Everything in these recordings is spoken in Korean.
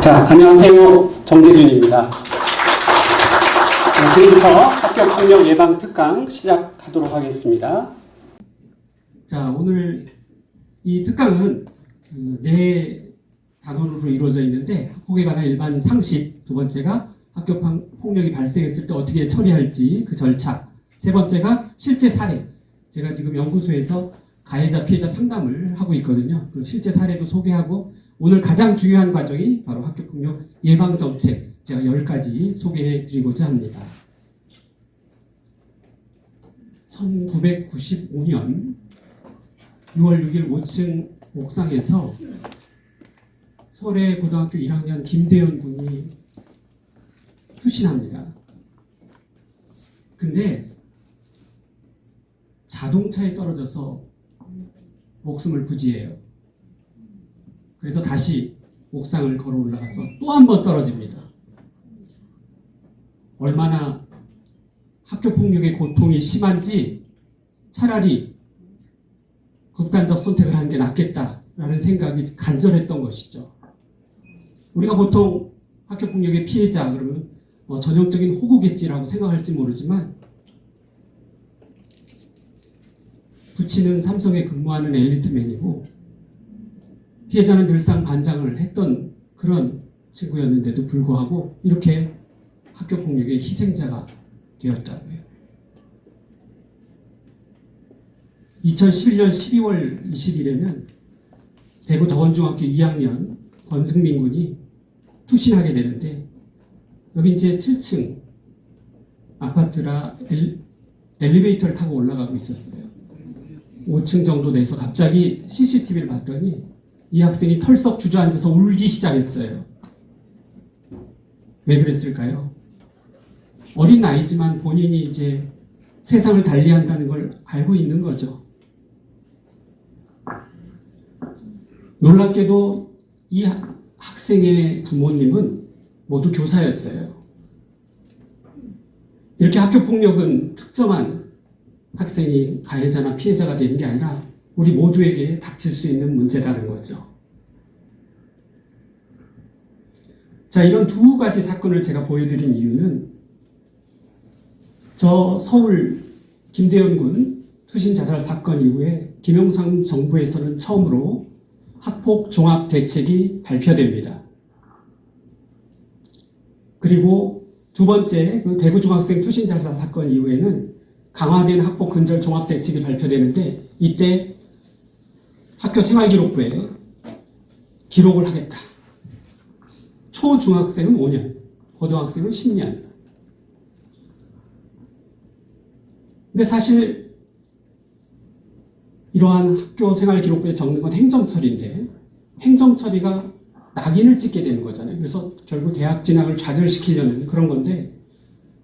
자, 안녕하세요. 정재균입니다. 지금부터 학교폭력 예방 특강 시작하도록 하겠습니다. 자, 오늘 이 특강은 네 단원으로 이루어져 있는데, 학폭에 관한 일반 상식, 두 번째가 학교 폭력이 발생했을 때 어떻게 처리할지 그 절차, 세 번째가 실제 사례. 제가 지금 연구소에서 가해자, 피해자 상담을 하고 있거든요. 그 실제 사례도 소개하고, 오늘 가장 중요한 과정이 바로 학교폭력 예방정책, 제가 10가지 소개해드리고자 합니다. 1995년 6월 6일 5층 옥상에서 서울고등학교 1학년 김대현 군이 투신합니다. 근데 자동차에 떨어져서 목숨을 부지해요. 그래서 다시 옥상을 걸어 올라가서 또 한 번 떨어집니다. 얼마나 학교폭력의 고통이 심한지 차라리 극단적 선택을 하는 게 낫겠다라는 생각이 간절했던 것이죠. 우리가 보통 학교폭력의 피해자 그러면 전형적인 호구겠지라고 생각할지 모르지만, 부친은 삼성에 근무하는 엘리트맨이고 피해자는 늘상 반장을 했던 그런 친구였는데도 불구하고 이렇게 학교폭력의 희생자가 되었다고요. 2011년 12월 20일에는 대구 덕원중학교 2학년 권승민 군이 투신하게 되는데, 여기 이제 7층 아파트라 엘리베이터를 타고 올라가고 있었어요. 5층 정도 돼서 갑자기 CCTV를 봤더니 이 학생이 털썩 주저앉아서 울기 시작했어요. 왜 그랬을까요? 어린 나이지만 본인이 이제 세상을 달리한다는 걸 알고 있는 거죠. 놀랍게도 이 학생의 부모님은 모두 교사였어요. 이렇게 학교폭력은 특정한 학생이 가해자나 피해자가 되는 게 아니라 우리 모두에게 닥칠 수 있는 문제라는 거죠. 자, 이런 두 가지 사건을 제가 보여드린 이유는 저 서울 김대현 군 투신 자살 사건 이후에 김영삼 정부에서는 처음으로 학폭 종합 대책이 발표됩니다. 그리고 두 번째 그 대구 중학생 투신 자살 사건 이후에는 강화된 학폭 근절 종합 대책이 발표되는데, 이때 학교 생활기록부에 기록을 하겠다. 초중학생은 5년, 고등학생은 10년. 근데 사실 이러한 학교 생활기록부에 적는 건 행정처리인데, 행정처리가 낙인을 찍게 되는 거잖아요. 그래서 결국 대학 진학을 좌절시키려는 그런 건데,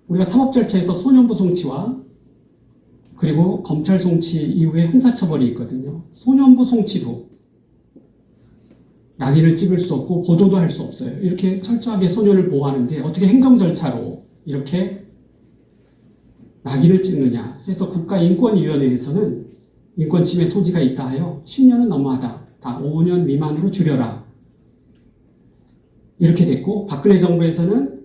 우리가 사법절차에서 소년부 송치와 그리고 검찰 송치 이후에 형사처벌이 있거든요. 소년부 송치도 낙인을 찍을 수 없고 보도도 할 수 없어요. 이렇게 철저하게 소년을 보호하는데 어떻게 행정절차로 이렇게 낙인을 찍느냐 해서 국가인권위원회에서는 인권침해 소지가 있다 하여 10년은 너무하다. 다 5년 미만으로 줄여라. 이렇게 됐고, 박근혜 정부에서는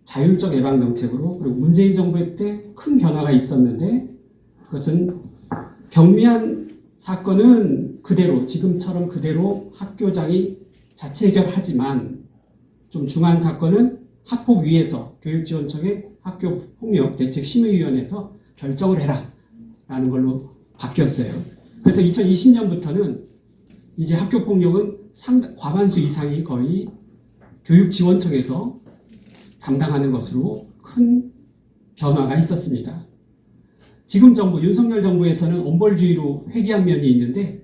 자율적 예방정책으로, 그리고 문재인 정부 때 큰 변화가 있었는데, 그것은 경미한 사건은 그대로, 지금처럼 그대로 학교장이 자체 해결하지만, 좀 중한 사건은 학폭위에서 교육지원청의 학교폭력대책심의위원회에서 결정을 해라 라는 걸로 바뀌었어요. 그래서 2020년부터는 이제 학교폭력은 과반수 이상이 거의 교육지원청에서 담당하는 것으로 큰 변화가 있었습니다. 지금 정부, 윤석열 정부에서는 엄벌주의로 회귀한 면이 있는데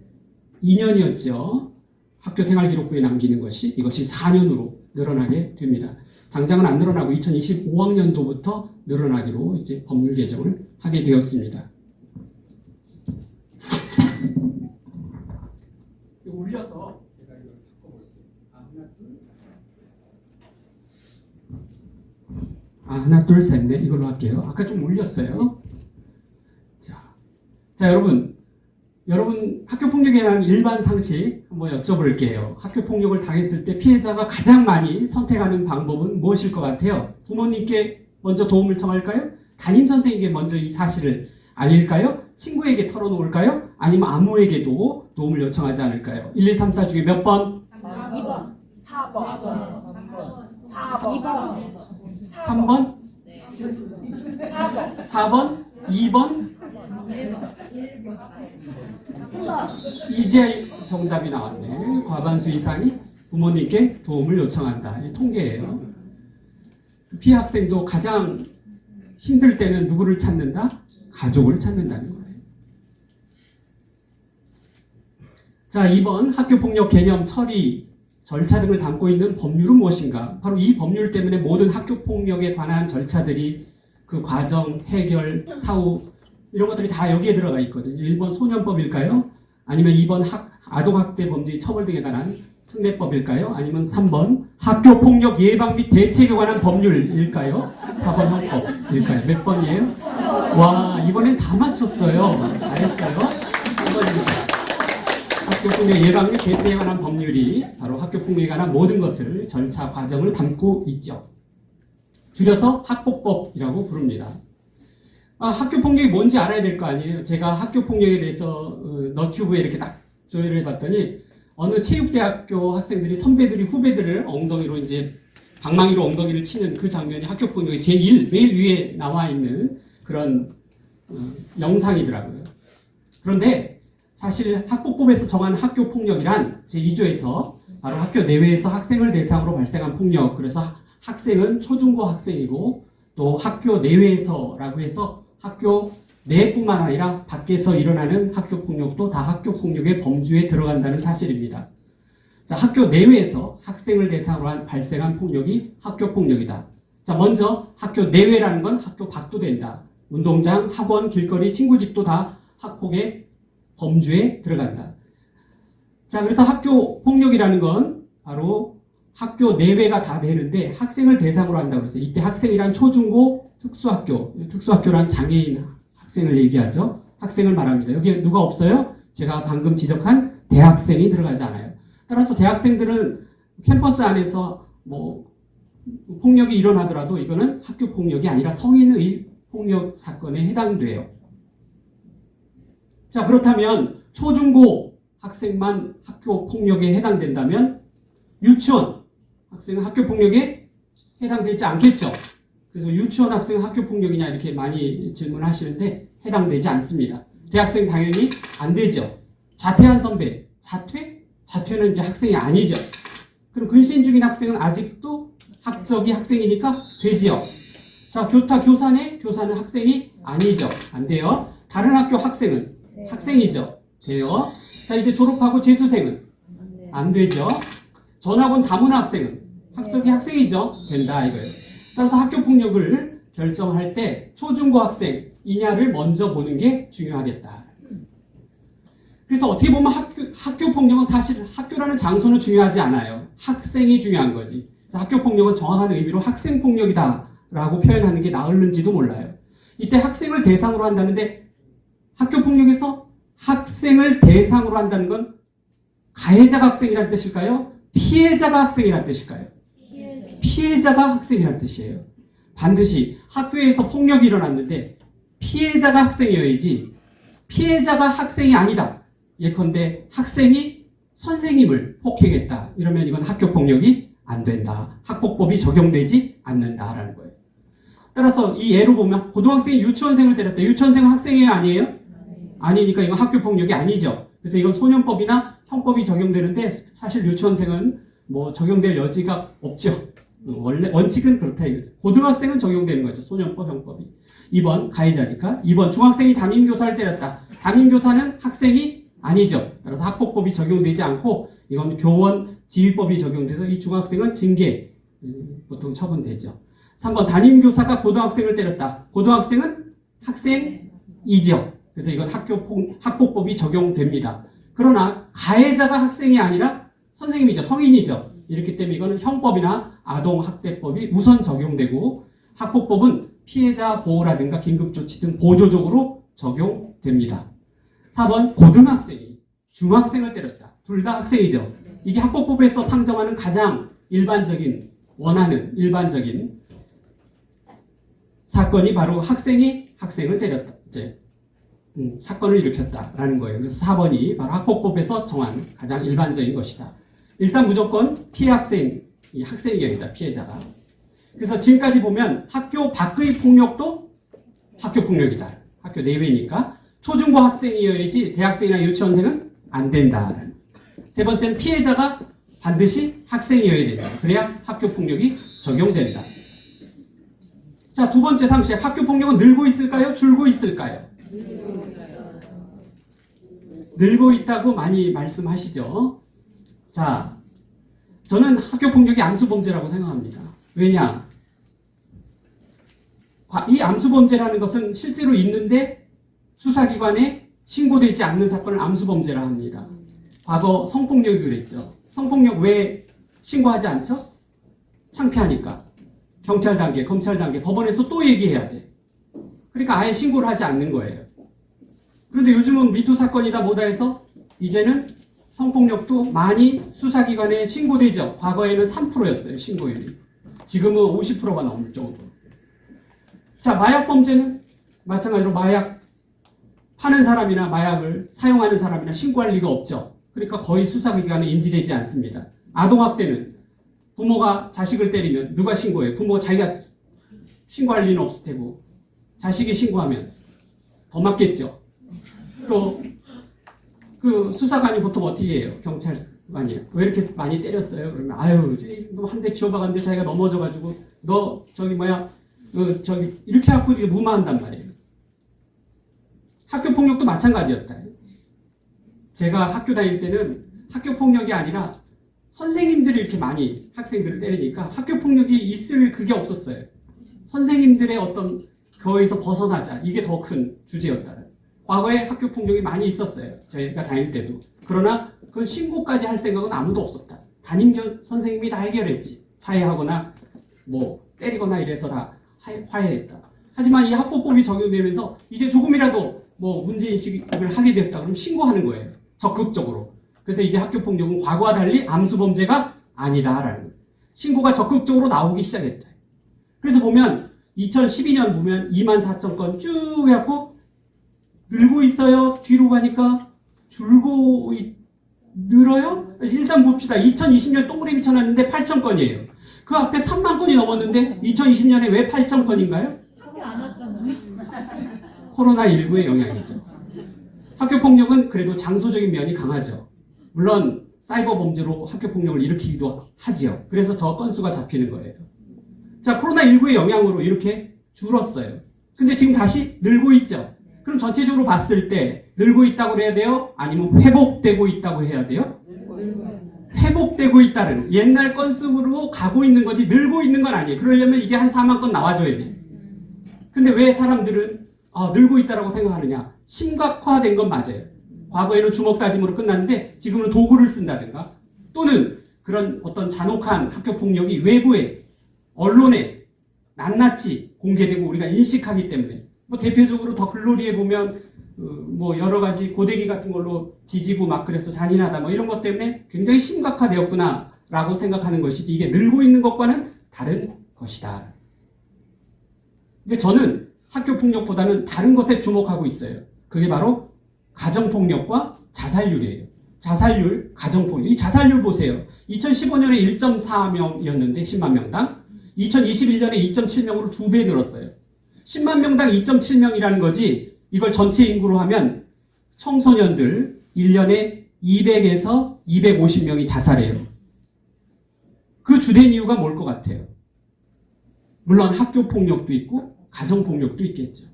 2년이었죠. 학교 생활기록부에 남기는 것이, 이것이 4년으로 늘어나게 됩니다. 당장은 안 늘어나고 2025학년도부터 늘어나기로 이제 법률 개정을 하게 되었습니다. 올려서 제가 이걸 바꿔볼게요. 하나, 둘, 셋, 넷 이걸로 할게요. 아까 좀 올렸어요. 자, 여러분, 여러분 학교폭력에 대한 일반 상식 한번 여쭤볼게요. 학교폭력을 당했을 때 피해자가 가장 많이 선택하는 방법은 무엇일 것 같아요? 부모님께 먼저 도움을 청할까요? 담임선생에게 먼저 이 사실을 알릴까요? 친구에게 털어놓을까요? 아니면 아무에게도 도움을 요청하지 않을까요? 1, 2, 3, 4 중에 몇 번? 2번, 4번, 4번, 3번? 4번, 4번? 2번? 이제 정답이 나왔네. 과반수 이상이 부모님께 도움을 요청한다. 이 통계예요. 피해 학생도 가장 힘들 때는 누구를 찾는다? 가족을 찾는다는 거예요. 자, 2번 학교폭력 개념, 처리, 절차 등을 담고 있는 법률은 무엇인가? 바로 이 법률 때문에 모든 학교폭력에 관한 절차들이 그 과정, 해결, 사후 이런 것들이 다 여기에 들어가 있거든요. 1번 소년법일까요? 아니면 2번 아동학대 범죄 처벌 등에 관한 특례법일까요? 아니면 3번 학교폭력 예방 및 대책에 관한 법률일까요? 4번 형법일까요? 몇 번이에요? 와, 이번엔 다 맞췄어요. 잘했어요. 3번입니다. 학교폭력 예방 및 대책에 관한 법률이 바로 학교폭력에 관한 모든 것을 절차, 과정을 담고 있죠. 줄여서 학폭법이라고 부릅니다. 학교폭력이 뭔지 알아야 될 거 아니에요. 제가 학교폭력에 대해서 너튜브에 이렇게 딱 조회를 해봤더니 어느 체육대학교 학생들이 선배들이 후배들을 엉덩이로 이제 방망이로 엉덩이를 치는 그 장면이 학교폭력의 제1 맨 위에 나와 있는 그런 영상이더라고요. 그런데 사실 학폭법에서 정한 학교폭력이란 제2조에서 바로 학교 내외에서 학생을 대상으로 발생한 폭력, 그래서 학생은 초중고 학생이고 또 학교 내외에서라고 해서 학교 내뿐만 아니라 밖에서 일어나는 학교폭력도 다 학교폭력의 범주에 들어간다는 사실입니다. 자, 학교 내외에서 학생을 대상으로 발생한 폭력이 학교폭력이다. 자, 먼저 학교 내외라는 건 학교 밖도 된다. 운동장, 학원, 길거리, 친구 집도 다 학폭의 범주에 들어간다. 자, 그래서 학교폭력이라는 건 바로 학교 내외가 다 되는데 학생을 대상으로 한다고 했어요. 이때 학생이란 초중고 특수학교, 특수학교란 장애인 학생을 얘기하죠. 학생을 말합니다. 여기 누가 없어요? 제가 방금 지적한 대학생이 들어가지 않아요. 따라서 대학생들은 캠퍼스 안에서 폭력이 일어나더라도 이거는 학교 폭력이 아니라 성인의 폭력 사건에 해당돼요. 자, 그렇다면 초중고 학생만 학교 폭력에 해당된다면 유치원 학생은 학교 폭력에 해당되지 않겠죠. 그래서 유치원 학생은 학교 폭력이냐 이렇게 많이 질문하시는데 해당되지 않습니다. 대학생 당연히 안 되죠. 자퇴한 선배, 자퇴는 이제 학생이 아니죠. 그럼 근신 중인 학생은 아직도 학적이 학생이니까 되지요. 자, 교사는 학생이 아니죠. 안 돼요. 다른 학교 학생은 학생이죠. 돼요. 자, 이제 졸업하고 재수생은 안 되죠. 전학온 다문화 학생은 학적이 학생이죠. 된다 이거예요. 따라서 학교폭력을 결정할 때 초중고 학생이냐를 먼저 보는 게 중요하겠다. 그래서 어떻게 보면 학교폭력은 사실 학교라는 장소는 중요하지 않아요. 학생이 중요한 거지. 학교폭력은 정확한 의미로 학생폭력이다라고 표현하는 게 나을는지도 몰라요. 이때 학생을 대상으로 한다는데 학교폭력에서 학생을 대상으로 한다는 건 가해자가 학생이란 뜻일까요? 피해자가 학생이란 뜻일까요? 피해자가 학생이란 뜻이에요. 반드시 학교에서 폭력이 일어났는데 피해자가 학생이어야지 피해자가 학생이 아니다. 예컨대 학생이 선생님을 폭행했다. 이러면 이건 학교폭력이 안 된다. 학폭법이 적용되지 않는다라는 거예요. 따라서 이 예로 보면 고등학생이 유치원생을 때렸다. 유치원생은 학생이에요? 아니에요? 아니니까 이건 학교폭력이 아니죠. 그래서 이건 소년법이나 형법이 적용되는데 사실 유치원생은 적용될 여지가 없죠. 원래 원칙은 그렇다 이거죠. 고등학생은 적용되는 거죠. 소년법, 형법이. 2번 가해자니까. 2번 중학생이 담임교사를 때렸다. 담임교사는 학생이 아니죠. 따라서 학폭법이 적용되지 않고 이건 교원 지휘법이 적용돼서 이 중학생은 징계 보통 처분되죠. 3번 담임교사가 고등학생을 때렸다. 고등학생은 학생이죠. 그래서 이건 학폭법이 적용됩니다. 그러나 가해자가 학생이 아니라 선생님이죠. 성인이죠. 이렇기 때문에 이거는 형법이나 아동학대법이 우선 적용되고 학폭법은 피해자 보호라든가 긴급조치 등 보조적으로 적용됩니다. 4번 고등학생이 중학생을 때렸다. 둘 다 학생이죠. 이게 학폭법에서 상정하는 가장 일반적인 원하는 일반적인 사건이 바로 학생이 학생을 때렸다. 이제 사건을 일으켰다라는 거예요. 그래서 4번이 바로 학폭법에서 정한 가장 일반적인 것이다. 일단 무조건 피해 학생이 학생이어야겠다. 피해자가. 그래서 지금까지 보면 학교 밖의 폭력도 학교 폭력이다. 학교 내외니까 초중고 학생이어야지 대학생이나 유치원생은 안 된다. 세 번째는 피해자가 반드시 학생이어야 된다. 그래야 학교 폭력이 적용된다. 자, 두 번째 상식. 학교 폭력은 늘고 있을까요? 줄고 있을까요? 늘고 있다고 많이 말씀하시죠. 자, 저는 학교 폭력이 암수범죄라고 생각합니다. 왜냐? 이 암수범죄라는 것은 실제로 있는데 수사기관에 신고되지 않는 사건을 암수범죄라 합니다. 과거 성폭력이 그랬죠. 성폭력 왜 신고하지 않죠? 창피하니까. 경찰 단계, 검찰 단계, 법원에서 또 얘기해야 돼. 그러니까 아예 신고를 하지 않는 거예요. 그런데 요즘은 미투 사건이다 뭐다 해서 이제는 성폭력도 많이 수사기관에 신고되죠. 과거에는 3%였어요. 신고율이. 지금은 50%가 넘을 정도. 자, 마약 범죄는 마찬가지로 마약 파는 사람이나 마약을 사용하는 사람이나 신고할 리가 없죠. 그러니까 거의 수사기관에 인지되지 않습니다. 아동학대는 부모가 자식을 때리면 누가 신고해요? 부모가 자기가 신고할 리는 없을 테고 자식이 신고하면 더 맞겠죠. 또 그 수사관이 보통 어떻게 해요? 경찰관이 왜 이렇게 많이 때렸어요? 그러면 아유 한 대 쥐어박았는데 자기가 넘어져가지고 너 저기 뭐야 저기 이렇게 하고 무마한단 말이에요. 학교 폭력도 마찬가지였다. 제가 학교 다닐 때는 학교 폭력이 아니라 선생님들이 이렇게 많이 학생들을 때리니까 학교 폭력이 있을 그게 없었어요. 선생님들의 어떤 거기서 벗어나자 이게 더 큰 주제였다. 과거에 학교 폭력이 많이 있었어요. 저희가 다닐 때도. 그러나 그 신고까지 할 생각은 아무도 없었다. 담임 선생님이 다 해결했지. 화해하거나 뭐 때리거나 이래서 다 화해했다. 하지만 이 학폭법이 적용되면서 이제 조금이라도 뭐 문제인식을 하게 됐다 그러면 신고하는 거예요. 적극적으로. 그래서 이제 학교 폭력은 과거와 달리 암수범죄가 아니다라는 거예요. 신고가 적극적으로 나오기 시작했다. 그래서 보면 2012년 보면 24,000건 쭉 해갖고 늘고 있어요. 뒤로 가니까 줄고 늘어요? 일단 봅시다. 2020년 동그라미 쳐놨는데 8,000건이에요. 그 앞에 3만 건이 넘었는데 2020년에 왜 8,000건인가요? 학교 안 왔잖아요. 코로나19의 영향이죠. 학교 폭력은 그래도 장소적인 면이 강하죠. 물론 사이버 범죄로 학교 폭력을 일으키기도 하지요. 그래서 저 건수가 잡히는 거예요. 자, 코로나19의 영향으로 이렇게 줄었어요. 근데 지금 다시 늘고 있죠. 그럼 전체적으로 봤을 때 늘고 있다고 해야 돼요? 아니면 회복되고 있다고 해야 돼요? 회복되고 있다는 옛날 건수로 가고 있는 거지 늘고 있는 건 아니에요. 그러려면 이게 한 4만 건 나와줘야 돼요. 근데 왜 사람들은 늘고 있다라고 생각하느냐? 심각화된 건 맞아요. 과거에는 주먹 다짐으로 끝났는데 지금은 도구를 쓴다든가 또는 그런 어떤 잔혹한 학교 폭력이 외부에 언론에 낱낱이 공개되고 우리가 인식하기 때문에 뭐 대표적으로 더 글로리에 보면 뭐 여러 가지 고데기 같은 걸로 지지고 막 그래서 잔인하다 뭐 이런 것 때문에 굉장히 심각화되었구나라고 생각하는 것이지 이게 늘고 있는 것과는 다른 것이다. 근데 저는 학교 폭력보다는 다른 것에 주목하고 있어요. 그게 바로 가정폭력과 자살률이에요. 자살률, 가정폭력. 이 자살률 보세요. 2015년에 1.4명이었는데 10만 명당 2021년에 2.7명으로 2배 늘었어요. 10만 명당 2.7명이라는 거지 이걸 전체 인구로 하면 청소년들 1년에 200에서 250명이 자살해요. 그 주된 이유가 뭘 것 같아요? 물론 학교폭력도 있고 가정폭력도 있겠죠.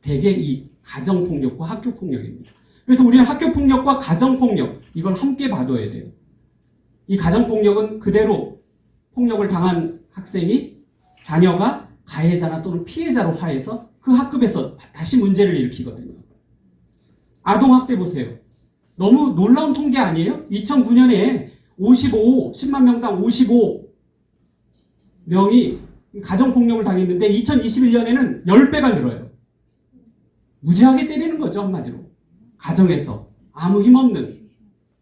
대개 이 가정폭력과 학교폭력입니다. 그래서 우리는 학교폭력과 가정폭력 이걸 함께 봐둬야 돼요. 이 가정폭력은 그대로 폭력을 당한 학생이 자녀가 가해자나 또는 피해자로 화해서 그 학급에서 다시 문제를 일으키거든요. 아동학대 보세요. 너무 놀라운 통계 아니에요? 2009년에 10만 명당 55명이 가정폭력을 당했는데 2021년에는 10배가 늘어요. 무지하게 때리는 거죠, 한마디로. 가정에서 아무 힘없는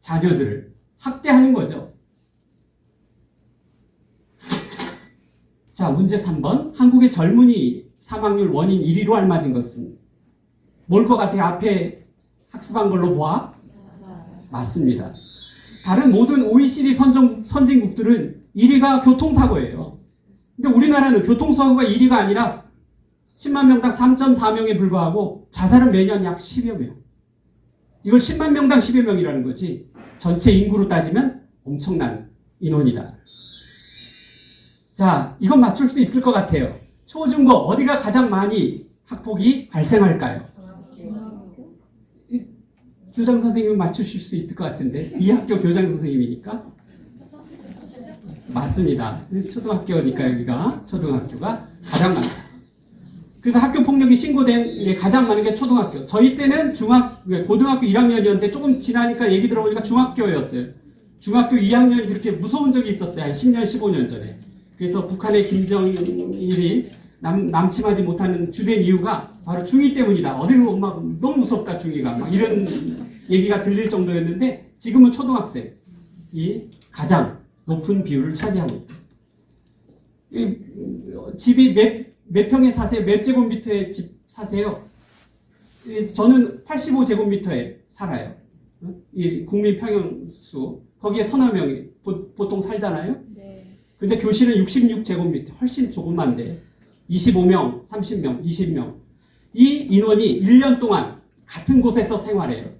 자녀들을 학대하는 거죠. 자, 문제 3번. 한국의 젊은이 사망률 원인 1위로 알맞은 것은 뭘 것 같아요? 앞에 학습한 걸로 보아? 맞습니다. 다른 모든 OECD 선진국들은 1위가 교통사고예요. 근데 우리나라는 교통사고가 1위가 아니라 10만 명당 3.4명에 불과하고 자살은 매년 약 10여 명. 이걸 10만 명당 10여 명이라는 거지 전체 인구로 따지면 엄청난 인원이다. 자, 이건 맞출 수 있을 것 같아요. 초중고 어디가 가장 많이 학폭이 발생할까요? 교장 선생님은 맞추실 수 있을 것 같은데 이 학교 교장 선생님이니까 맞습니다. 초등학교니까 여기가 초등학교가 가장 많다. 그래서 학교 폭력이 신고된 게 가장 많은 게 초등학교. 저희 때는 고등학교 1학년이었는데 조금 지나니까 얘기 들어보니까 중학교였어요. 중학교 2학년이 그렇게 무서운 적이 있었어요. 한 10년, 15년 전에. 그래서 북한의 김정일이 남침하지 못하는 주된 이유가 바로 중2 때문이다. 어디로 막 너무 무섭다 중2가 막 이런 얘기가 들릴 정도였는데 지금은 초등학생이 가장 높은 비율을 차지하고 있다. 집이 몇 평에 사세요? 몇 제곱미터의 집 사세요? 저는 85제곱미터에 살아요. 이 국민 평형수 거기에 서너 명이 보통 살잖아요. 근데 교실은 66제곱미터 훨씬 조그만데 25명, 30명, 20명 이 인원이 1년 동안 같은 곳에서 생활해요.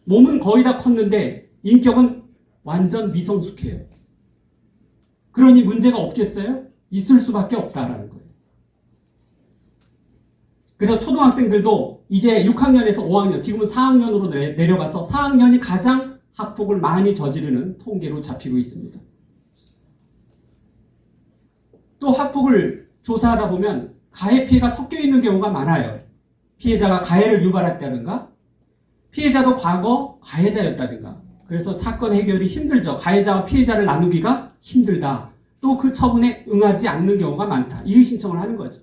몸은 거의 다 컸는데 인격은 완전 미성숙해요. 그러니 문제가 없겠어요? 있을 수밖에 없다라는 거예요. 그래서 초등학생들도 이제 6학년에서 5학년, 지금은 4학년으로 내려가서 4학년이 가장 학폭을 많이 저지르는 통계로 잡히고 있습니다. 또 학폭을 조사하다 보면 가해 피해가 섞여 있는 경우가 많아요. 피해자가 가해를 유발했다든가 피해자도 과거 가해자였다든가 그래서 사건 해결이 힘들죠. 가해자와 피해자를 나누기가 힘들다. 또 그 처분에 응하지 않는 경우가 많다. 이의 신청을 하는 거죠.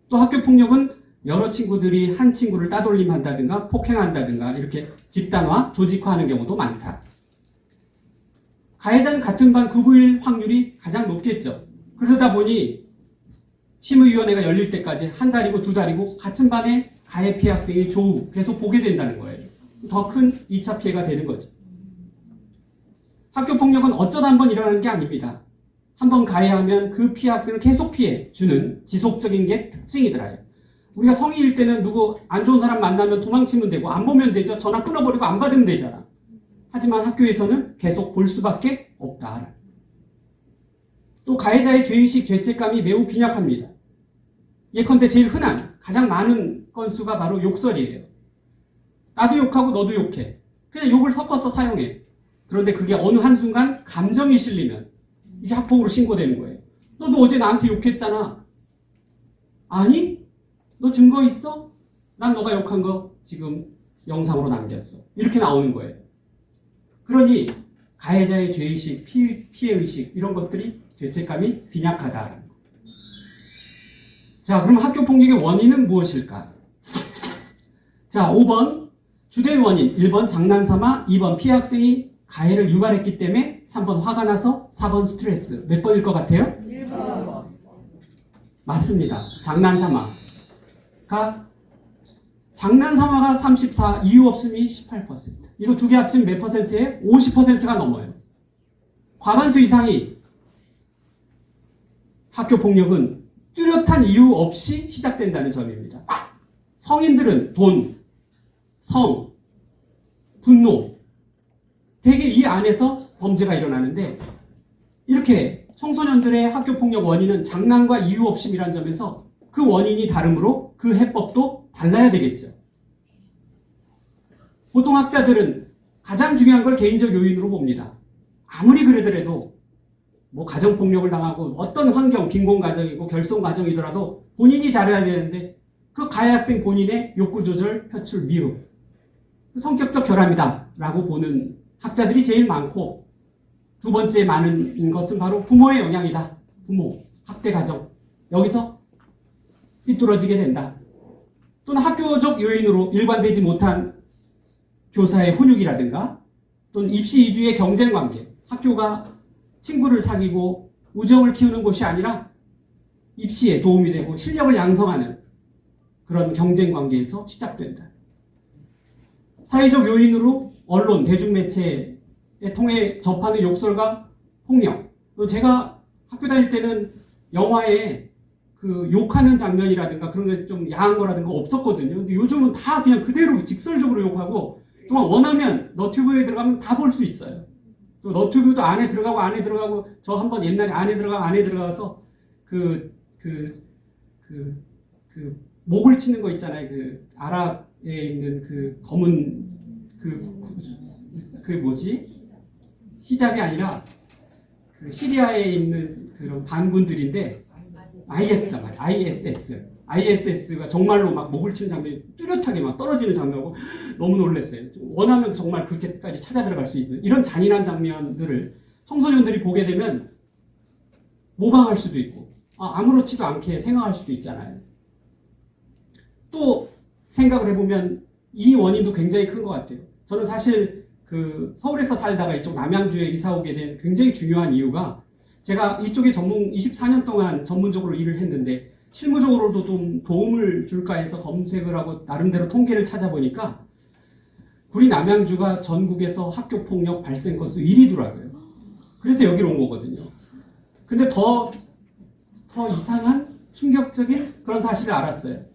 또 학교 폭력은 여러 친구들이 한 친구를 따돌림한다든가 폭행한다든가 이렇게 집단화, 조직화하는 경우도 많다. 가해자는 같은 반 구부일 확률이 가장 높겠죠. 그러다 보니 심의위원회가 열릴 때까지 한 달이고 두 달이고 같은 반에 가해 피해 학생이 조우 계속 보게 된다는 거예요. 더 큰 2차 피해가 되는 거죠. 학교 폭력은 어쩌다 한 번 일어나는 게 아닙니다. 한 번 가해하면 그 피해 학생을 계속 피해 주는 지속적인 게 특징이더라요. 우리가 성인일 때는 누구 안 좋은 사람 만나면 도망치면 되고 안 보면 되죠. 전화 끊어버리고 안 받으면 되잖아. 하지만 학교에서는 계속 볼 수밖에 없다. 또 가해자의 죄의식, 죄책감이 매우 빈약합니다. 예컨대 제일 흔한 가장 많은 건수가 바로 욕설이에요. 나도 욕하고 너도 욕해. 그냥 욕을 섞어서 사용해. 그런데 그게 어느 한순간 감정이 실리면 이게 학폭으로 신고되는 거예요. 너도 어제 나한테 욕했잖아. 아니? 너 증거 있어? 난 너가 욕한 거 지금 영상으로 남겼어. 이렇게 나오는 거예요. 그러니 가해자의 죄의식, 피해의식 이런 것들이 죄책감이 빈약하다. 자, 그럼 학교 폭력의 원인은 무엇일까? 자, 5번 주된 원인 1번 장난삼아 2번 피해 학생이 가해를 유발했기 때문에 3번 화가 나서 4번 스트레스. 몇 번일 것 같아요? 1번. 맞습니다. 장난삼아가 34, 이유 없음이 18%. 이거 두 개 합치면 몇 퍼센트에? 50%가 넘어요. 과반수 이상이 학교 폭력은 뚜렷한 이유 없이 시작된다는 점입니다. 성인들은 돈, 성, 분노, 대개 이 안에서 범죄가 일어나는데 이렇게 청소년들의 학교 폭력 원인은 장난과 이유 없음이라는 점에서 그 원인이 다르므로 그 해법도 달라야 되겠죠. 보통 학자들은 가장 중요한 걸 개인적 요인으로 봅니다. 아무리 그러더라도 뭐 가정폭력을 당하고 어떤 환경, 빈곤 가정이고 결손 가정이더라도 본인이 잘해야 되는데 그 가해 학생 본인의 욕구 조절, 표출, 미흡, 성격적 결함이다 라고 보는 학자들이 제일 많고 두 번째 많은 것은 바로 부모의 영향이다. 부모, 학대 가정. 여기서 삐뚤어지게 된다. 또는 학교적 요인으로 일관되지 못한 교사의 훈육이라든가 또는 입시 이주의 경쟁 관계, 학교가 친구를 사귀고 우정을 키우는 곳이 아니라 입시에 도움이 되고 실력을 양성하는 그런 경쟁 관계에서 시작된다. 사회적 요인으로 언론, 대중매체에 통해 접하는 욕설과 폭력. 제가 학교 다닐 때는 영화에 그 욕하는 장면이라든가 그런 게 좀 야한 거라든가 없었거든요. 근데 요즘은 다 그냥 그대로 직설적으로 욕하고 정말 원하면 너튜브에 들어가면 다 볼 수 있어요. 또 너튜브도 안에 들어가고 저 한번 옛날에 안에 들어가서 그 목을 치는 거 있잖아요. 그 아랍에 있는 그 검은 그 뭐지? 히잡이 아니라 그 시리아에 있는 그런 반군들인데 IS다 말이야. ISS가 정말로 막 목을 치는 장면이 뚜렷하게 막 떨어지는 장면이고 너무 놀랐어요. 원하면 정말 그렇게까지 찾아 들어갈 수 있는 이런 잔인한 장면들을 청소년들이 보게 되면 모방할 수도 있고 아무렇지도 않게 생각할 수도 있잖아요. 또 생각을 해보면 이 원인도 굉장히 큰 것 같아요. 저는 사실 그 서울에서 살다가 이쪽 남양주에 이사 오게 된 굉장히 중요한 이유가 제가 이쪽에 24년 동안 전문적으로 일을 했는데 실무적으로도 좀 도움을 줄까 해서 검색을 하고 나름대로 통계를 찾아보니까 구리 남양주가 전국에서 학교폭력 발생 건수 1위더라고요. 그래서 여기로 온 거거든요. 근데 더 이상한 충격적인 그런 사실을 알았어요.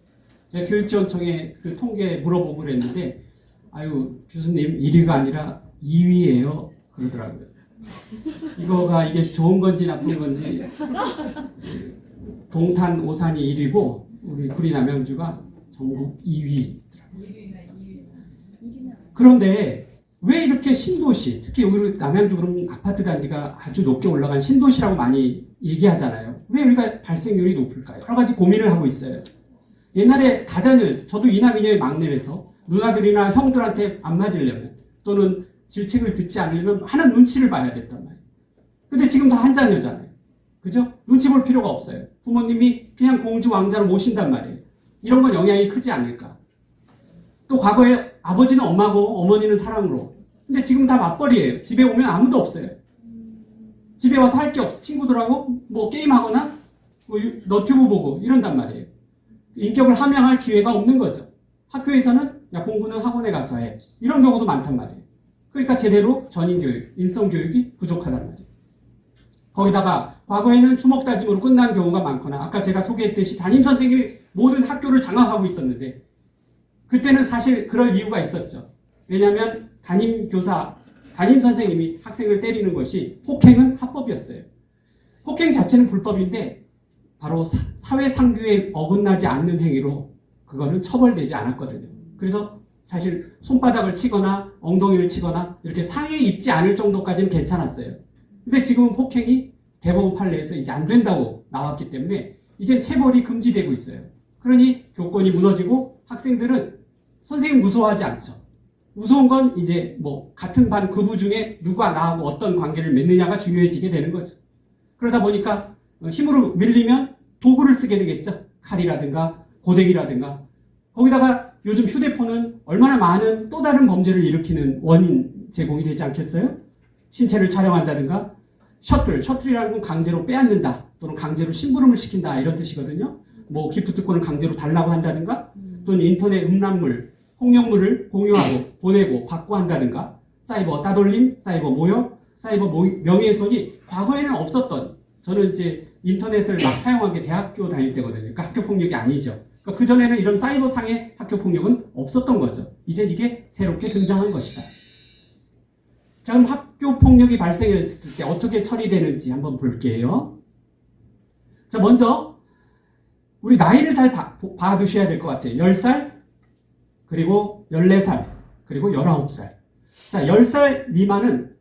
제가 교육지원청에 그 통계 물어보고 그랬는데 아유 교수님 1위가 아니라 2위예요 그러더라고요. 이게 좋은 건지 나쁜 건지 동탄 오산이 1위고 우리 구리 남양주가 전국 2위. 그런데 왜 이렇게 신도시, 특히 우리 남양주 그런 아파트 단지가 아주 높게 올라간 신도시라고 많이 얘기하잖아요. 왜 우리가 발생률이 높을까요? 여러 가지 고민을 하고 있어요. 옛날에 다자녀, 저도 이남이녀의 막내라서 누나들이나 형들한테 안 맞으려면 또는 질책을 듣지 않으려면 하는 눈치를 봐야 됐단 말이에요. 근데 지금 다 한 자녀잖아요. 그죠? 눈치 볼 필요가 없어요. 부모님이 그냥 공주 왕자로 모신단 말이에요. 이런 건 영향이 크지 않을까. 또 과거에 아버지는 엄마고 어머니는 사랑으로. 근데 지금 다 맞벌이에요. 집에 오면 아무도 없어요. 집에 와서 할 게 없어. 친구들하고 뭐 게임하거나 뭐 너튜브 보고 이런단 말이에요. 인격을 함양할 기회가 없는 거죠. 학교에서는 야 공부는 학원에 가서 해. 이런 경우도 많단 말이에요. 그러니까 제대로 전인교육, 인성교육이 부족하단 말이에요. 거기다가 과거에는 주먹다짐으로 끝난 경우가 많거나 아까 제가 소개했듯이 담임선생님이 모든 학교를 장악하고 있었는데 그때는 사실 그럴 이유가 있었죠. 왜냐하면 담임선생님이 학생을 때리는 것이 폭행은 합법이었어요. 폭행 자체는 불법인데 바로 사회상규에 어긋나지 않는 행위로 그거는 처벌되지 않았거든요. 그래서 사실 손바닥을 치거나 엉덩이를 치거나 이렇게 상해 입지 않을 정도까지는 괜찮았어요. 근데 지금은 폭행이 대법원 판례에서 이제 안 된다고 나왔기 때문에 이제 체벌이 금지되고 있어요. 그러니 교권이 무너지고 학생들은 선생님 무서워하지 않죠. 무서운 건 이제 뭐 같은 반 그부 중에 누가 나하고 어떤 관계를 맺느냐가 중요해지게 되는 거죠. 그러다 보니까 힘으로 밀리면 도구를 쓰게 되겠죠. 칼이라든가 고데기라든가. 거기다가 요즘 휴대폰은 얼마나 많은 또 다른 범죄를 일으키는 원인 제공이 되지 않겠어요? 신체를 촬영한다든가 셔틀이라는 건 강제로 빼앗는다 또는 강제로 심부름을 시킨다 이런 뜻이거든요. 뭐 기프트콘을 강제로 달라고 한다든가 또는 인터넷 음란물, 폭력물을 공유하고 보내고 받고 한다든가 사이버 따돌림, 사이버 모욕, 사이버 명예훼손이 과거에는 없었던 저는 이제 인터넷을 막 사용한 게 대학교 다닐 때거든요. 그러니까 학교 폭력이 아니죠. 그러니까 그전에는 이런 사이버상의 학교 폭력은 없었던 거죠. 이제 이게 새롭게 등장한 것이다. 자, 그럼 학교 폭력이 발생했을 때 어떻게 처리되는지 한번 볼게요. 자, 먼저 우리 나이를 잘 봐두셔야 될 것 같아요. 10살, 그리고 14살, 그리고 19살. 자, 10살 미만은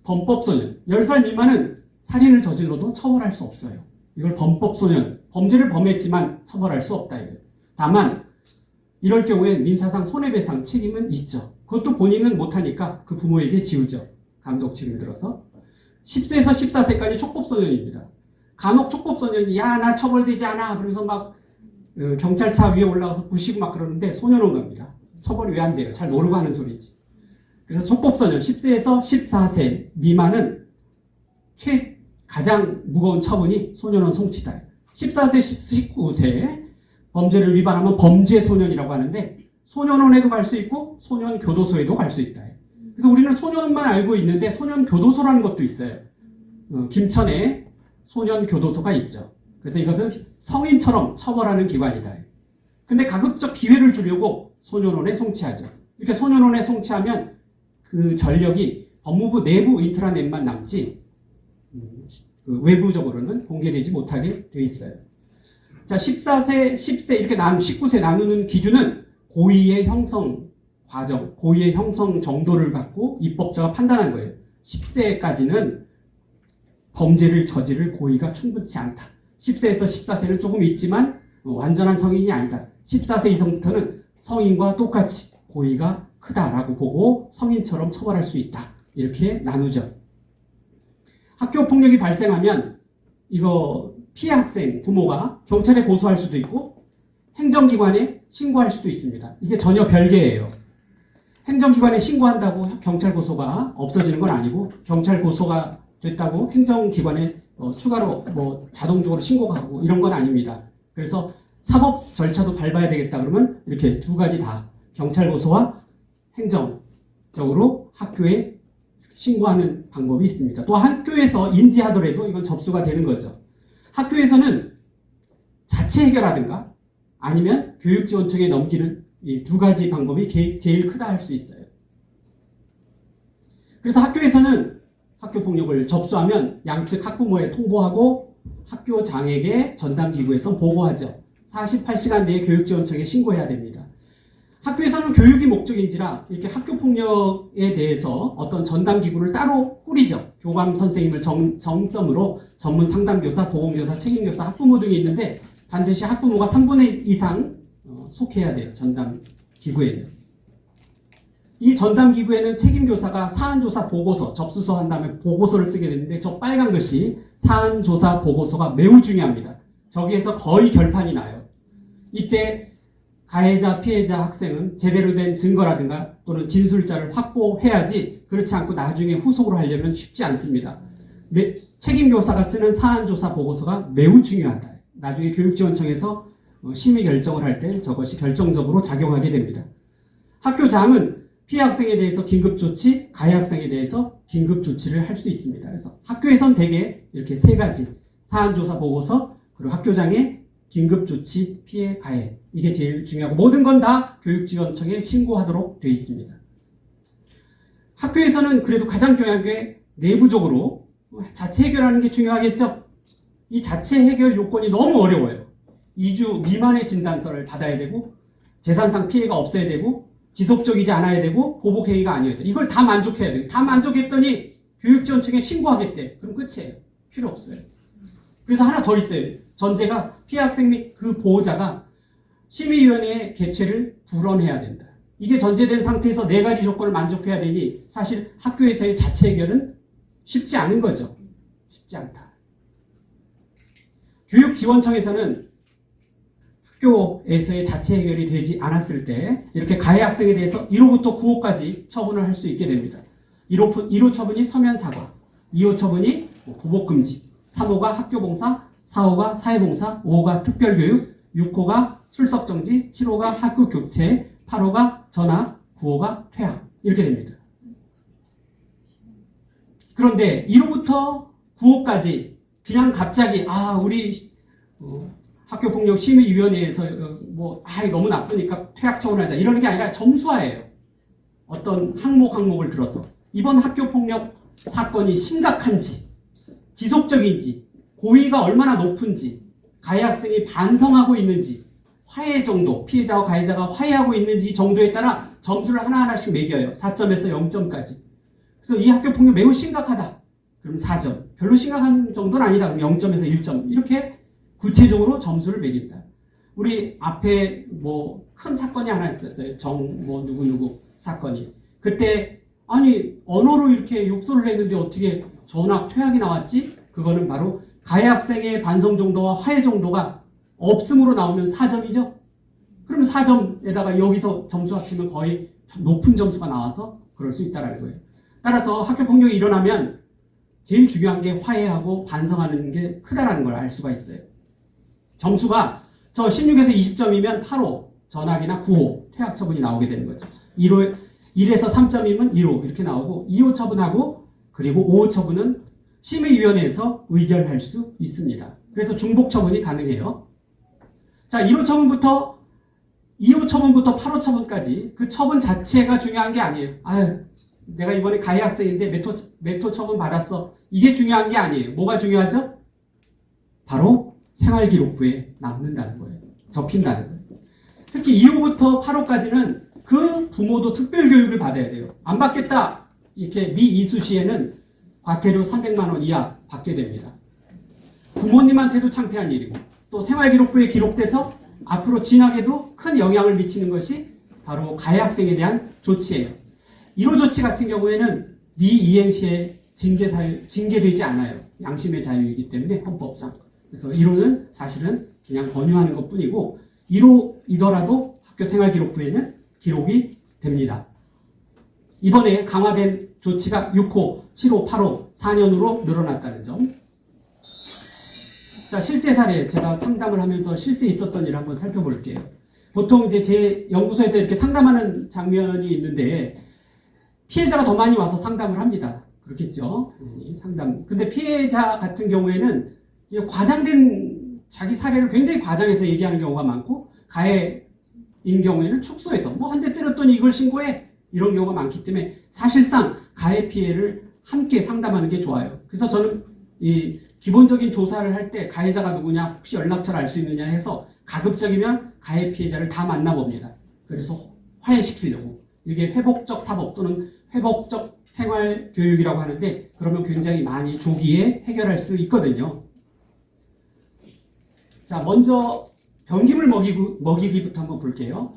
범법소년. 10살 미만은 살인을 저질러도 처벌할 수 없어요. 이걸 범법소년, 범죄를 범했지만 처벌할 수 없다. 이거예요. 다만 이럴 경우엔 민사상 손해배상 책임은 있죠. 그것도 본인은 못하니까 그 부모에게 지우죠. 감독 책임을 들어서. 10세에서 14세까지 촉법소년입니다. 간혹 촉법소년이 야, 나 처벌되지 않아. 그러면서 막 경찰차 위에 올라가서 부시고 막 그러는데 소년원 겁니다. 처벌이 왜 안 돼요? 잘 모르고 하는 소리지. 그래서 소법소년 10세에서 14세 미만은 가장 무거운 처분이 소년원 송치다. 14세, 19세 범죄를 위반하면 범죄 소년이라고 하는데 소년원에도 갈 수 있고 소년 교도소에도 갈 수 있다. 그래서 우리는 소년원만 알고 있는데 소년 교도소라는 것도 있어요. 김천에 소년 교도소가 있죠. 그래서 이것은 성인처럼 처벌하는 기관이다. 근데 가급적 기회를 주려고 소년원에 송치하죠. 이렇게 소년원에 송치하면 그 전력이 법무부 내부 인트라넷만 남지 그 외부적으로는 공개되지 못하게 돼 있어요. 자, 14세, 10세 이렇게 19세 나누는 기준은 고의의 형성 과정, 고의의 형성 정도를 갖고 입법자가 판단한 거예요. 10세까지는 범죄를 저지를 고의가 충분치 않다. 10세에서 14세는 조금 있지만 완전한 성인이 아니다. 14세 이상부터는 성인과 똑같이 고의가 크다라고 보고 성인처럼 처벌할 수 있다. 이렇게 나누죠. 학교 폭력이 발생하면 이거 피해 학생 부모가 경찰에 고소할 수도 있고 행정기관에 신고할 수도 있습니다. 이게 전혀 별개예요. 행정기관에 신고한다고 경찰 고소가 없어지는 건 아니고 경찰 고소가 됐다고 행정기관에 추가로 뭐 자동적으로 신고하고 이런 건 아닙니다. 그래서 사법 절차도 밟아야 되겠다 그러면 이렇게 두 가지 다 경찰 고소와 행정적으로 학교에 신고하는 방법이 있습니다. 또 학교에서 인지하더라도 이건 접수가 되는 거죠. 학교에서는 자체 해결하든가 아니면 교육지원청에 넘기는 이 두 가지 방법이 제일 크다 할 수 있어요. 그래서 학교에서는 학교폭력을 접수하면 양측 학부모에 통보하고 학교장에게 전담기구에서 보고하죠. 48시간 내에 교육지원청에 신고해야 됩니다. 학교에서는 교육이 목적인지라 이렇게 학교폭력에 대해서 어떤 전담기구를 따로 꾸리죠. 교감 선생님을 정점으로 전문 상담교사, 보건교사, 책임교사, 학부모 등이 있는데 반드시 학부모가 3분의 2 이상 속해야 돼요. 전담기구에는. 이 전담기구에는 책임교사가 사안조사 보고서, 접수서 한 다음에 보고서를 쓰게 되는데 저 빨간 것이 사안조사 보고서가 매우 중요합니다. 저기에서 거의 결판이 나요. 이때 가해자, 피해자 학생은 제대로 된 증거라든가 또는 진술자를 확보해야지 그렇지 않고 나중에 후속으로 하려면 쉽지 않습니다. 책임교사가 쓰는 사안조사 보고서가 매우 중요하다. 나중에 교육지원청에서 심의 결정을 할 때 저것이 결정적으로 작용하게 됩니다. 학교장은 피해 학생에 대해서 긴급조치, 가해 학생에 대해서 긴급조치를 할 수 있습니다. 그래서 학교에선 대개 이렇게 세 가지 사안조사 보고서 그리고 학교장의 긴급조치, 피해, 가해 이게 제일 중요하고 모든 건 다 교육지원청에 신고하도록 되어 있습니다. 학교에서는 그래도 가장 중요한 게 내부적으로 자체 해결하는 게 중요하겠죠. 이 자체 해결 요건이 너무 어려워요. 2주 미만의 진단서를 받아야 되고 재산상 피해가 없어야 되고 지속적이지 않아야 되고 보복행위가 아니어야 돼. 이걸 다 만족해야 돼요. 다 만족했더니 교육지원청에 신고하겠대. 그럼 끝이에요. 필요 없어요. 그래서 하나 더 있어요. 전제가 피해 학생 및 그 보호자가 심의위원회의 개최를 불언해야 된다. 이게 전제된 상태에서 네 가지 조건을 만족해야 되니 사실 학교에서의 자체 해결은 쉽지 않은 거죠. 쉽지 않다. 교육지원청에서는 학교에서의 자체 해결이 되지 않았을 때 이렇게 가해 학생에 대해서 1호부터 9호까지 처분을 할 수 있게 됩니다. 1호 처분이 서면 사과, 2호 처분이 보복금지, 3호가 학교봉사, 4호가 사회봉사, 5호가 특별교육, 6호가 출석정지, 7호가 학교교체, 8호가 전학, 9호가 퇴학 이렇게 됩니다. 그런데 1호부터 9호까지 그냥 갑자기 우리 학교폭력심의위원회에서 너무 나쁘니까 퇴학 처분하자 이러는 게 아니라 점수화예요. 어떤 항목을 들어서 이번 학교폭력 사건이 심각한지 지속적인지 고의가 얼마나 높은지 가해 학생이 반성하고 있는지 화해 정도 피해자와 가해자가 화해하고 있는지 정도에 따라 점수를 하나하나씩 매겨요. 4점에서 0점까지. 그래서 이 학교폭력 매우 심각하다. 그럼 4점. 별로 심각한 정도는 아니다. 그럼 0점에서 1점. 이렇게 구체적으로 점수를 매긴다. 우리 앞에 큰 사건이 하나 있었어요. 누구 사건이. 그때 언어로 이렇게 욕설을 했는데 어떻게 전학 퇴학이 나왔지? 그거는 바로 가해 학생의 반성 정도와 화해 정도가 없음으로 나오면 4점이죠. 그럼 4점에다가 여기서 점수 합치면 거의 높은 점수가 나와서 그럴 수 있다는 거예요. 따라서 학교폭력이 일어나면 제일 중요한 게 화해하고 반성하는 게 크다라는 걸 알 수가 있어요. 점수가 저 16에서 20점이면 8호, 전학이나 9호, 퇴학 처분이 나오게 되는 거죠. 1에서 3점이면 1호 이렇게 나오고 2호 처분하고 그리고 5호 처분은 심의위원회에서 의결할 수 있습니다. 그래서 중복 처분이 가능해요. 자, 1호 처분부터 2호 처분부터 8호 처분까지 그 처분 자체가 중요한 게 아니에요. 아유, 내가 이번에 가해 학생인데 몇 호 처분 받았어. 이게 중요한 게 아니에요. 뭐가 중요하죠? 바로 생활기록부에 남는다는 거예요. 적힌다는 거예요. 특히 2호부터 8호까지는 그 부모도 특별교육을 받아야 돼요. 안 받겠다. 이렇게 미이수 시에는 과태료 300만 원 이하 받게 됩니다. 부모님한테도 창피한 일이고 또 생활기록부에 기록돼서 앞으로 진학에도 큰 영향을 미치는 것이 바로 가해 학생에 대한 조치예요. 1호 조치 같은 경우에는 미이행 시에 징계되지 않아요. 양심의 자유이기 때문에 헌법상. 그래서 1호는 사실은 그냥 권유하는 것뿐이고 1호이더라도 학교 생활기록부에는 기록이 됩니다. 이번에 강화된 조치가 6호, 7호, 8호, 4년으로 늘어났다는 점. 자, 실제 사례 제가 상담을 하면서 실제 있었던 일을 한번 살펴볼게요. 보통 이제 제 연구소에서 이렇게 상담하는 장면이 있는데 피해자가 더 많이 와서 상담을 합니다. 그렇겠죠? 상담. 근데 피해자 같은 경우에는 과장된 자기 사례를 굉장히 과장해서 얘기하는 경우가 많고 가해인 경우에는 축소해서 뭐 한 대 때렸더니 이걸 신고해 이런 경우가 많기 때문에 사실상 가해 피해를 함께 상담하는 게 좋아요. 그래서 저는 이 기본적인 조사를 할 때 가해자가 누구냐 혹시 연락처를 알 수 있느냐 해서 가급적이면 가해 피해자를 다 만나봅니다. 그래서 화해시키려고. 이게 회복적 사법 또는 회복적 생활교육이라고 하는데 그러면 굉장히 많이 조기에 해결할 수 있거든요. 자, 먼저 변기물 먹이기부터 한번 볼게요.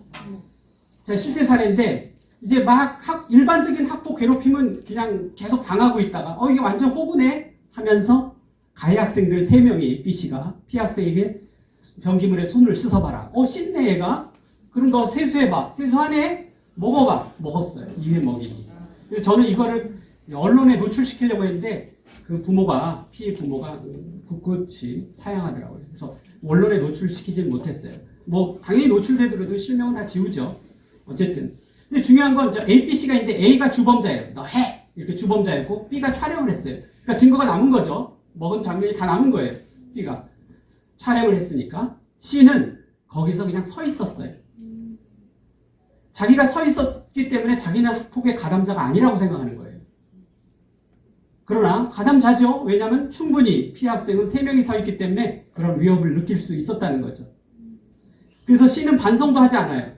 자, 실제 사례인데 이제 막 일반적인 학폭 괴롭힘은 그냥 계속 당하고 있다가 이게 완전 호구네 하면서 가해 학생들 3명이 B씨가 피해 학생에게 변기물에 손을 씻어봐라. 씻네 얘가. 그럼 너 세수해봐. 세수하네? 먹어봐. 먹었어요. 입에 먹이기. 그래서 저는 이거를 언론에 노출시키려고 했는데 그 부모가 피해 부모가 굳굳이 사양하더라고요. 그래서 언론에 노출시키지 못했어요. 뭐 당연히 노출되더라도 실명은 다 지우죠. 어쨌든. 근데 중요한 건 A, B, C가 있는데 A가 주범자예요. 너 해! 이렇게 주범자였고 B가 촬영을 했어요. 그러니까 증거가 남은 거죠. 먹은 장면이 다 남은 거예요. B가. 촬영을 했으니까. C는 거기서 그냥 서 있었어요. 자기가 서 있었기 때문에 자기는 학폭의 가담자가 아니라고 생각하는 거예요. 그러나 가담자죠. 왜냐하면 충분히 피해 학생은 3명이 서 있기 때문에 그런 위협을 느낄 수 있었다는 거죠. 그래서 C는 반성도 하지 않아요.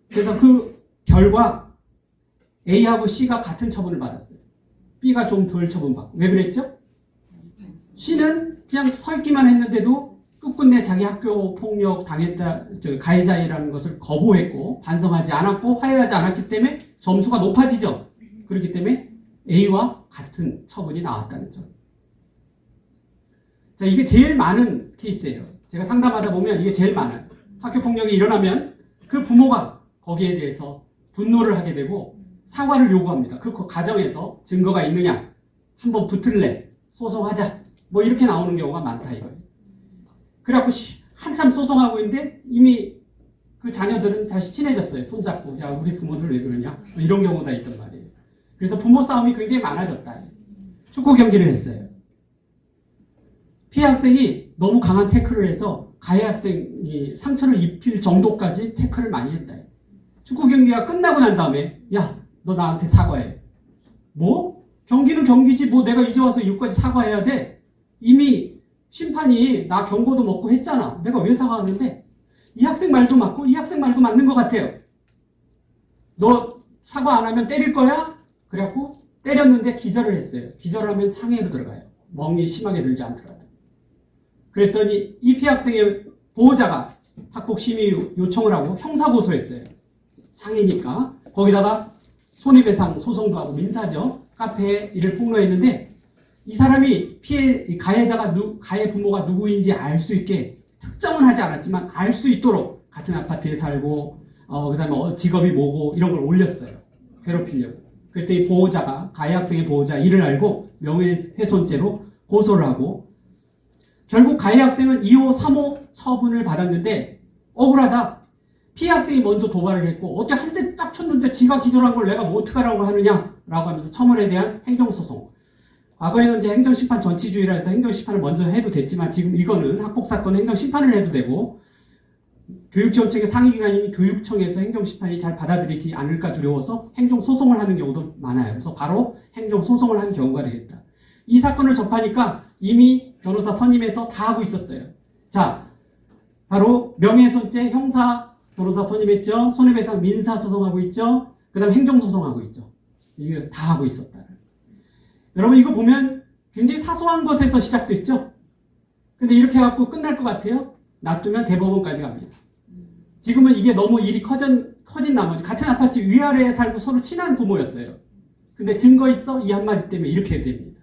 그래서 그 결과 A하고 C가 같은 처분을 받았어요. B가 좀 덜 처분받고. 왜 그랬죠? C는 그냥 서 있기만 했는데도 끝끝내 자기 학교 폭력 당했다, 가해자라는 것을 거부했고 반성하지 않았고 화해하지 않았기 때문에 점수가 높아지죠. 그렇기 때문에 A와 같은 처분이 나왔다는 점. 자, 이게 제일 많은 케이스예요. 제가 상담하다 보면 이게 제일 많아요. 학교 폭력이 일어나면 그 부모가 거기에 대해서 분노를 하게 되고 사과를 요구합니다. 그 가정에서 증거가 있느냐, 한번 붙을래, 소송하자, 뭐 이렇게 나오는 경우가 많다 이거예요. 그래갖고 한참 소송하고 있는데 이미 그 자녀들은 다시 친해졌어요. 손잡고 야 우리 부모들 왜 그러냐 이런 경우가 있단 말이에요. 그래서 부모 싸움이 굉장히 많아졌다. 축구 경기를 했어요. 피해 학생이 너무 강한 태클을 해서 가해 학생이 상처를 입힐 정도까지 태클을 많이 했다. 축구 경기가 끝나고 난 다음에 야 너 나한테 사과해. 뭐? 경기는 경기지 뭐 내가 이제 와서 이거까지 사과해야 돼? 이미 심판이 나 경고도 먹고 했잖아. 내가 왜 사과하는데? 이 학생 말도 맞고 이 학생 말도 맞는 것 같아요. 너 사과 안 하면 때릴 거야? 그래갖고 때렸는데 기절을 했어요. 기절을 하면 상해로 들어가요. 멍이 심하게 들지 않더라도. 그랬더니 이 피해 학생의 보호자가 학폭심의 요청을 하고 형사고소했어요. 상해니까. 거기다가 손해배상 소송도 하고 민사죠. 카페에 이를 폭로했는데 이 사람이 가해 부모가 누구인지 알 수 있게 특정은 하지 않았지만 알 수 있도록 같은 아파트에 살고 그다음에 직업이 뭐고 이런 걸 올렸어요. 괴롭히려고. 그때 이 보호자가 가해 학생의 보호자 이를 알고 명예훼손죄로 고소를 하고 결국 가해 학생은 2호, 3호 처분을 받았는데 억울하다. 피해 학생이 먼저 도발을 했고 어떻게 한 대 딱 쳤는데 지가 기절한 걸 내가 뭐 어떡하라고 하느냐라고 하면서 처벌에 대한 행정소송. 과거에는 이제 행정심판 전치주의라 해서 행정심판을 먼저 해도 됐지만 지금 이거는 학폭사건은 행정심판을 해도 되고 교육정책의 상위기관인 교육청에서 행정심판이 잘 받아들이지 않을까 두려워서 행정소송을 하는 경우도 많아요. 그래서 바로 행정소송을 한 경우가 되겠다. 이 사건을 접하니까 이미 변호사 선임해서 다 하고 있었어요. 자, 바로 명예훼손죄 형사 변호사 선임했죠. 손해배상 민사소송하고 있죠. 그 다음 행정소송하고 있죠. 이게 다 하고 있었다. 여러분 이거 보면 굉장히 사소한 것에서 시작됐죠. 근데 이렇게 해갖고 끝날 것 같아요. 놔두면 대법원까지 갑니다. 지금은 이게 너무 일이 커진 나머지 같은 아파트 위아래에 살고 서로 친한 부모였어요. 근데 증거 있어? 이 한마디 때문에 이렇게 됩니다.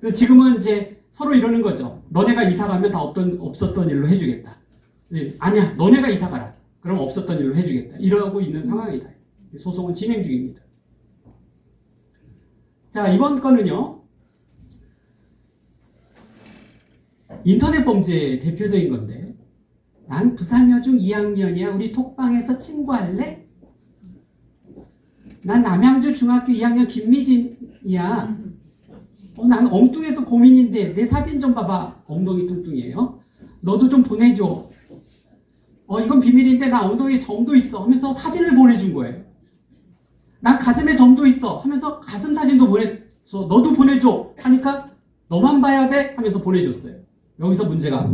그래서 지금은 이제 서로 이러는 거죠. 너네가 이사 가면 다 없었던 일로 해주겠다. 네, 아니야, 너네가 이사 가라. 그럼 없었던 일로 해주겠다. 이러고 있는 상황이다. 소송은 진행 중입니다. 자, 이번 건은요. 인터넷 범죄의 대표적인 건데 난 부산여중 2학년이야. 우리 톡방에서 친구할래? 난 남양주 중학교 2학년 김미진이야. 난 엉뚱해서 고민인데 내 사진 좀 봐봐. 엉덩이 뚱뚱이에요. 너도 좀 보내줘. 이건 비밀인데 나 엉덩이에 점도 있어 하면서 사진을 보내준 거예요. 난 가슴에 점도 있어 하면서 가슴 사진도 보내서 너도 보내줘 하니까 너만 봐야 돼 하면서 보내줬어요. 여기서 문제가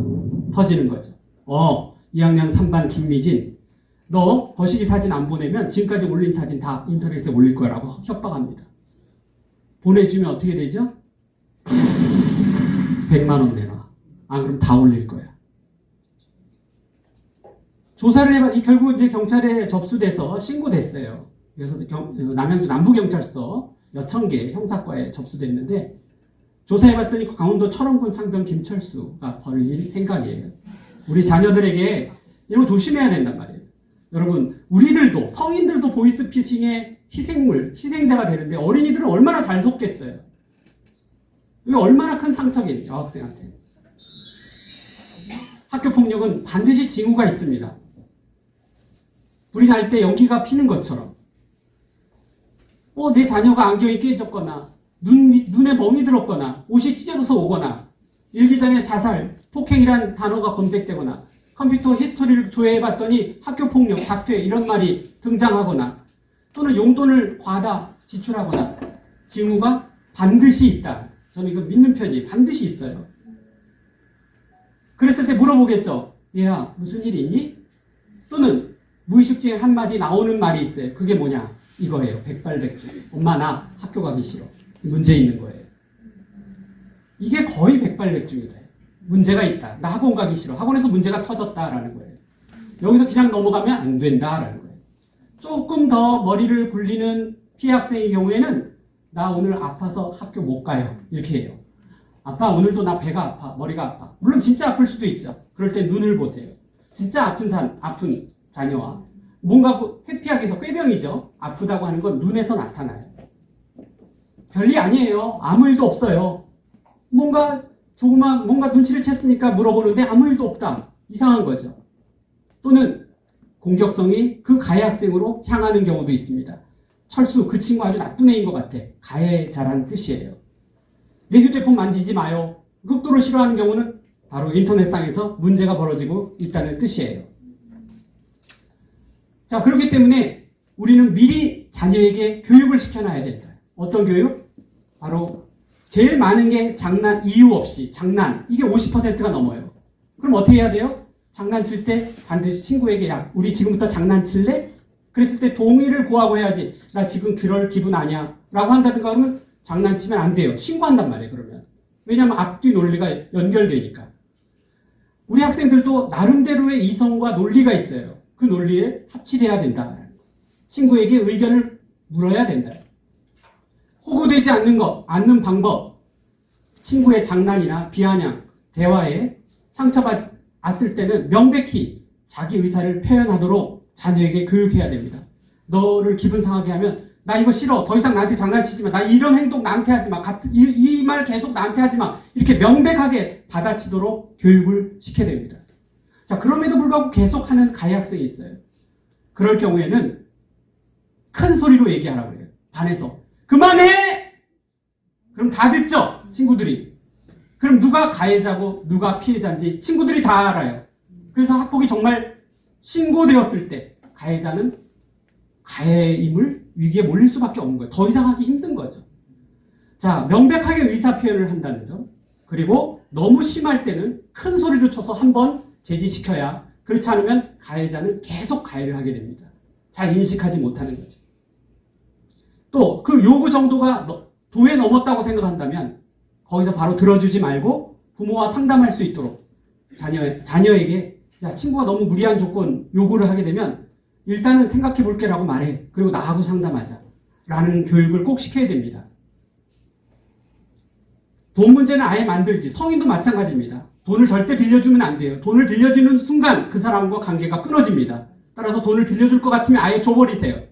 터지는 거죠. 2학년 3반 김미진, 너 거시기 사진 안 보내면 지금까지 올린 사진 다 인터넷에 올릴 거라고 협박합니다. 보내주면 어떻게 되죠? 100만 원 내놔. 안 그럼 다 올릴 거야. 조사를 해봐. 결국 이제 경찰에 접수돼서 신고됐어요. 그래서 남양주 남부경찰서 여천계 형사과에 접수됐는데 조사해봤더니 강원도 철원군 상병 김철수가 벌인 행각이에요. 우리 자녀들에게 이런 거 조심해야 된단 말이에요. 여러분, 우리들도 성인들도 보이스피싱의 희생자가 되는데 어린이들은 얼마나 잘 속겠어요. 이게 얼마나 큰 상처겠냐, 여학생한테. 학교폭력은 반드시 징후가 있습니다. 불이 날 때 연기가 피는 것처럼. 내 자녀가 안경이 깨졌거나 눈에 멍이 들었거나 옷이 찢어져서 오거나 일기장에 자살, 폭행이란 단어가 검색되거나 컴퓨터 히스토리를 조회해봤더니 학교폭력, 학퇴 이런 말이 등장하거나 또는 용돈을 과다 지출하거나 징후가 반드시 있다. 저는 이거 믿는 편이에요. 반드시 있어요. 그랬을 때 물어보겠죠. 얘야 무슨 일이 있니? 또는 무의식 중에 한마디 나오는 말이 있어요. 그게 뭐냐? 이거예요. 백발백중. 엄마 나 학교 가기 싫어. 문제 있는 거예요. 이게 거의 백발백중이다. 문제가 있다. 나 학원 가기 싫어. 학원에서 문제가 터졌다라는 거예요. 여기서 그냥 넘어가면 안 된다라는 거예요. 조금 더 머리를 굴리는 피해 학생의 경우에는 나 오늘 아파서 학교 못 가요. 이렇게 해요. 아빠 오늘도 나 배가 아파. 머리가 아파. 물론 진짜 아플 수도 있죠. 그럴 때 눈을 보세요. 진짜 아픈 자녀와 뭔가 회피하기 위해서 꾀병이죠. 아프다고 하는 건 눈에서 나타나요. 별일 아니에요. 아무 일도 없어요. 뭔가 눈치를 챘으니까 물어보는데 아무 일도 없다. 이상한 거죠. 또는 공격성이 그 가해 학생으로 향하는 경우도 있습니다. 철수, 그 친구 아주 나쁜 애인 것 같아. 가해자라는 뜻이에요. 내 휴대폰 만지지 마요. 극도로 싫어하는 경우는 바로 인터넷상에서 문제가 벌어지고 있다는 뜻이에요. 자, 그렇기 때문에 우리는 미리 자녀에게 교육을 시켜놔야 된다. 어떤 교육? 바로 제일 많은 게 장난, 이유 없이 장난. 이게 50%가 넘어요. 그럼 어떻게 해야 돼요? 장난칠 때 반드시 친구에게 야, 우리 지금부터 장난칠래? 그랬을 때 동의를 구하고 해야지. 나 지금 그럴 기분 아니야. 라고 한다든가 하면 장난치면 안 돼요. 신고한단 말이에요. 그러면. 왜냐하면 앞뒤 논리가 연결되니까. 우리 학생들도 나름대로의 이성과 논리가 있어요. 그 논리에 합치돼야 된다. 친구에게 의견을 물어야 된다. 호구되지 않는 방법, 친구의 장난이나 비아냥, 대화에 상처받지 왔을 때는 명백히 자기 의사를 표현하도록 자녀에게 교육해야 됩니다. 너를 기분 상하게 하면 나 이거 싫어. 더 이상 나한테 장난치지 마. 나 이런 행동 나한테 하지 마. 이 말 계속 나한테 하지 마. 이렇게 명백하게 받아치도록 교육을 시켜야 됩니다. 자, 그럼에도 불구하고 계속하는 가해 학생이 있어요. 그럴 경우에는 큰 소리로 얘기하라고 해요. 반에서. 그만해! 그럼 다 듣죠? 친구들이. 그럼 누가 가해자고 누가 피해자인지 친구들이 다 알아요. 그래서 학폭이 정말 신고되었을 때 가해자는 가해임을 위기에 몰릴 수밖에 없는 거예요. 더 이상 하기 힘든 거죠. 자, 명백하게 의사표현을 한다는 점. 그리고 너무 심할 때는 큰 소리로 쳐서 한번 제지시켜야, 그렇지 않으면 가해자는 계속 가해를 하게 됩니다. 잘 인식하지 못하는 거죠. 또 그 요구 정도가 도에 넘었다고 생각한다면 거기서 바로 들어주지 말고 부모와 상담할 수 있도록 자녀에게 야, 친구가 너무 무리한 조건 요구를 하게 되면 일단은 생각해 볼게 라고 말해. 그리고 나하고 상담하자 라는 교육을 꼭 시켜야 됩니다. 돈 문제는 아예 만들지. 성인도 마찬가지입니다. 돈을 절대 빌려주면 안 돼요. 돈을 빌려주는 순간 그 사람과 관계가 끊어집니다. 따라서 돈을 빌려줄 것 같으면 아예 줘버리세요.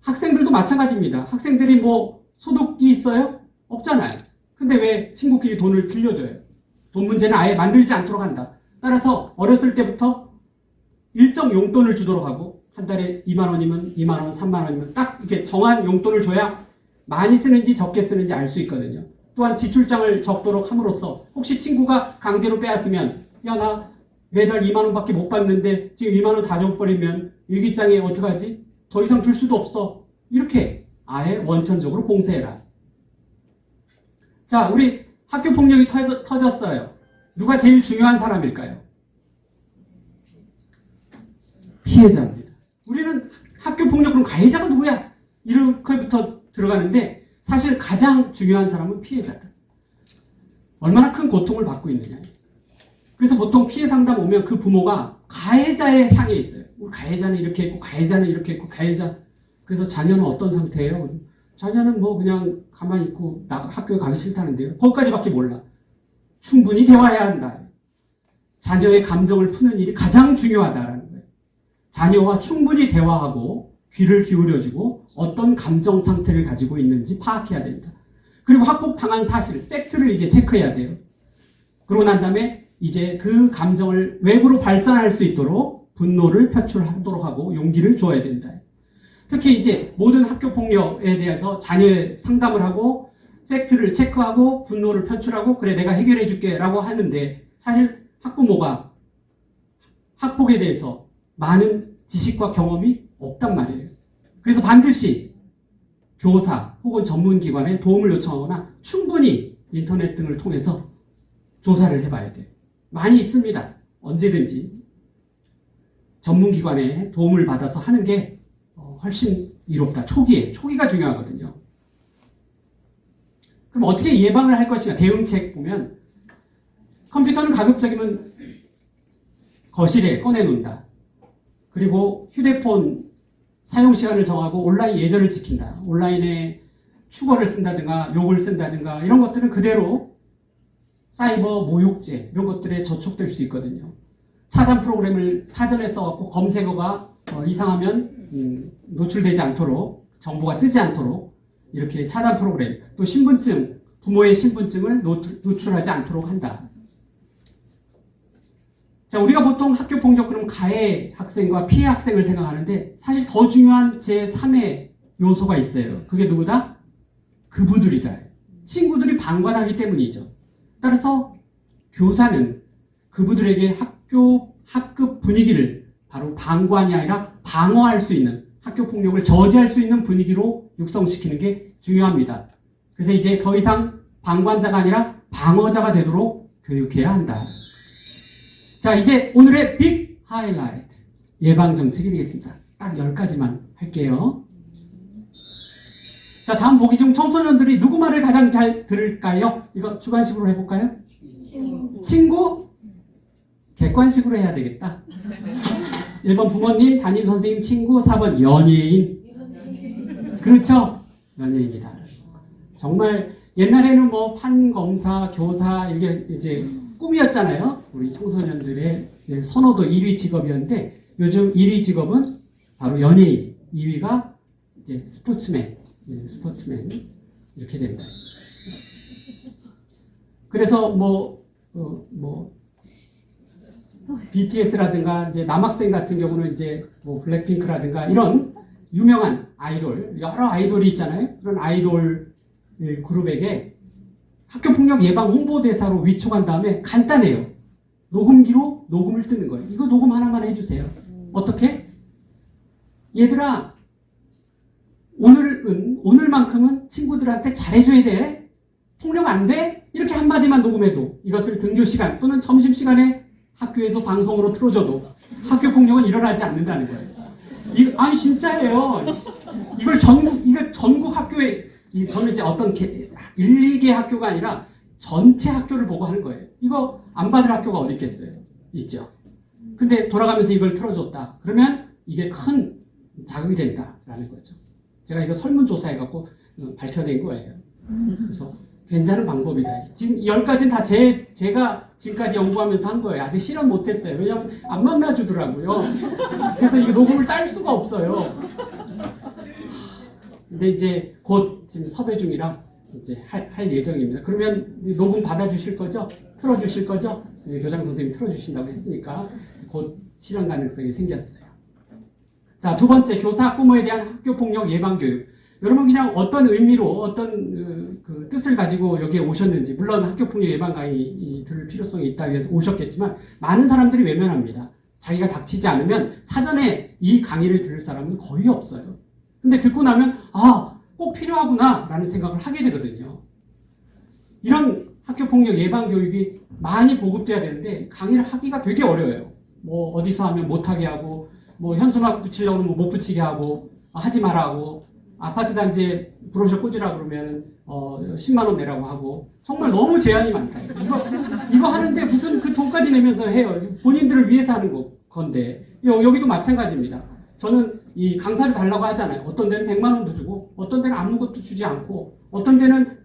학생들도 마찬가지입니다. 학생들이 뭐 소득이 있어요? 없잖아요. 근데 왜 친구끼리 돈을 빌려줘요? 돈 문제는 아예 만들지 않도록 한다. 따라서 어렸을 때부터 일정 용돈을 주도록 하고 한 달에 2만 원이면 2만 원, 3만 원이면 딱 이렇게 정한 용돈을 줘야 많이 쓰는지 적게 쓰는지 알 수 있거든요. 또한 지출장을 적도록 함으로써 혹시 친구가 강제로 빼앗으면 야, 나 매달 2만 원밖에 못 받는데 지금 2만 원 다 줘버리면 일기장에 어떡하지? 더 이상 줄 수도 없어. 이렇게 아예 원천적으로 봉쇄해라. 자, 우리 학교 폭력이 터졌어요. 누가 제일 중요한 사람일까요? 피해자입니다. 우리는 학교 폭력 그럼 가해자가 누구야? 이렇게부터 들어가는데 사실 가장 중요한 사람은 피해자다. 얼마나 큰 고통을 받고 있느냐. 그래서 보통 피해 상담 오면 그 부모가 가해자에 향해 있어요. 우리 가해자는 이렇게 했고 가해자는 이렇게 했고 가해자. 그래서 자녀는 어떤 상태예요? 자녀는 뭐 그냥 가만히 있고 학교에 가기 싫다는데요. 거기까지밖에 몰라. 충분히 대화해야 한다. 자녀의 감정을 푸는 일이 가장 중요하다라는 거예요. 자녀와 충분히 대화하고 귀를 기울여주고 어떤 감정 상태를 가지고 있는지 파악해야 된다. 그리고 학폭당한 사실, 팩트를 이제 체크해야 돼요. 그러고 난 다음에 이제 그 감정을 외부로 발산할 수 있도록 분노를 표출하도록 하고 용기를 줘야 된다. 특히 이제 모든 학교 폭력에 대해서 자녀의 상담을 하고 팩트를 체크하고 분노를 표출하고 그래 내가 해결해 줄게 라고 하는데 사실 학부모가 학폭에 대해서 많은 지식과 경험이 없단 말이에요. 그래서 반드시 교사 혹은 전문기관에 도움을 요청하거나 충분히 인터넷 등을 통해서 조사를 해봐야 돼요. 많이 있습니다. 언제든지 전문기관에 도움을 받아서 하는 게 훨씬 이롭다. 초기가 중요하거든요. 그럼 어떻게 예방을 할 것인가? 대응책 보면 컴퓨터는 가급적이면 거실에 꺼내놓는다. 그리고 휴대폰 사용 시간을 정하고 온라인 예절을 지킨다. 온라인에 축어를 쓴다든가 욕을 쓴다든가 이런 것들은 그대로 사이버 모욕죄 이런 것들에 저촉될 수 있거든요. 차단 프로그램을 사전에 써갖고 검색어가 이상하면 노출되지 않도록 정보가 뜨지 않도록 이렇게 차단 프로그램 또 신분증 부모의 신분증을 노출하지 않도록 한다. 자, 우리가 보통 학교 폭력 그럼 가해 학생과 피해 학생을 생각하는데 사실 더 중요한 제3의 요소가 있어요. 그게 누구다? 그부들이다. 친구들이 방관하기 때문이죠. 따라서 교사는 그부들에게 학급 분위기를 바로 방관이 아니라 방어할 수 있는 학교 폭력을 저지할 수 있는 분위기로 육성시키는 게 중요합니다. 그래서 이제 더 이상 방관자가 아니라 방어자가 되도록 교육해야 한다. 자, 이제 오늘의 빅 하이라이트 예방정책이 되겠습니다. 딱 10가지만 할게요. 자, 다음 보기 중 청소년들이 누구 말을 가장 잘 들을까요? 이거 주관식으로 해볼까요? 친구? 객관식으로 해야 되겠다. 1번 부모님, 담임 선생님, 친구. 4번 연예인. 그렇죠? 연예인이다. 정말 옛날에는 뭐 판검사, 교사 이게 이제 꿈이었잖아요. 우리 청소년들의 선호도 1위 직업이었는데 요즘 1위 직업은 바로 연예인, 2위가 이제 스포츠맨 이렇게 됩니다. 그래서 BTS라든가 이제 남학생 같은 경우는 이제 뭐 블랙핑크라든가 이런 유명한 아이돌, 여러 아이돌이 있잖아요. 그런 아이돌 그룹에게 학교폭력 예방 홍보대사로 위촉한 다음에 간단해요. 녹음기로 녹음을 뜨는 거예요. 이거 녹음 하나만 해주세요. 어떻게? 얘들아, 오늘만큼은 친구들한테 잘해줘야 돼. 폭력 안 돼? 이렇게 한마디만 녹음해도 이것을 등교시간 또는 점심시간에 학교에서 방송으로 틀어줘도 학교폭력은 일어나지 않는다는 거예요. 아니 진짜예요. 이거 전국 학교에 저는 이제 어떤 1, 2개 학교가 아니라 전체 학교를 보고 하는 거예요. 이거 안 받을 학교가 어디 있겠어요? 있죠. 근데 돌아가면서 이걸 틀어줬다. 그러면 이게 큰 자극이 된다라는 거죠. 제가 이거 설문조사해갖고 밝혀낸 거예요. 그래서 괜찮은 방법이다. 지금 10가지는 다 제가 지금까지 연구하면서 한 거예요. 아직 실험 못했어요. 왜냐면 안 만나주더라고요. 그래서 이거 녹음을 딸 수가 없어요. 근데 이제 곧 지금 섭외 중이라 이제 할 예정입니다. 그러면 녹음 받아주실 거죠? 틀어주실 거죠? 교장 선생님이 틀어주신다고 했으니까 곧 실현 가능성이 생겼어요. 자, 두 번째, 교사 학부모에 대한 학교폭력 예방교육. 여러분 그냥 어떤 의미로 어떤 그 뜻을 가지고 여기에 오셨는지, 물론 학교폭력 예방 강의 들을 필요성이 있다고 해서 오셨겠지만 많은 사람들이 외면합니다. 자기가 닥치지 않으면 사전에 이 강의를 들을 사람은 거의 없어요. 근데 듣고 나면 꼭 필요하구나 라는 생각을 하게 되거든요. 이런 학교폭력 예방교육이 많이 보급돼야 되는데 강의를 하기가 되게 어려워요. 뭐 어디서 하면 못하게 하고, 뭐 현수막 붙이려고 하면 못 붙이게 하고, 하지 마라 하고, 아파트 단지에 브로셔 꽂으라 그러면 10만 원 내라고 하고, 정말 너무 제한이 많다. 이거 하는데 무슨 그 돈까지 내면서 해요. 본인들을 위해서 하는 건데 여기도 마찬가지입니다. 저는 이 강사를 달라고 하잖아요. 어떤 데는 100만 원도 주고, 어떤 데는 아무것도 주지 않고, 어떤 데는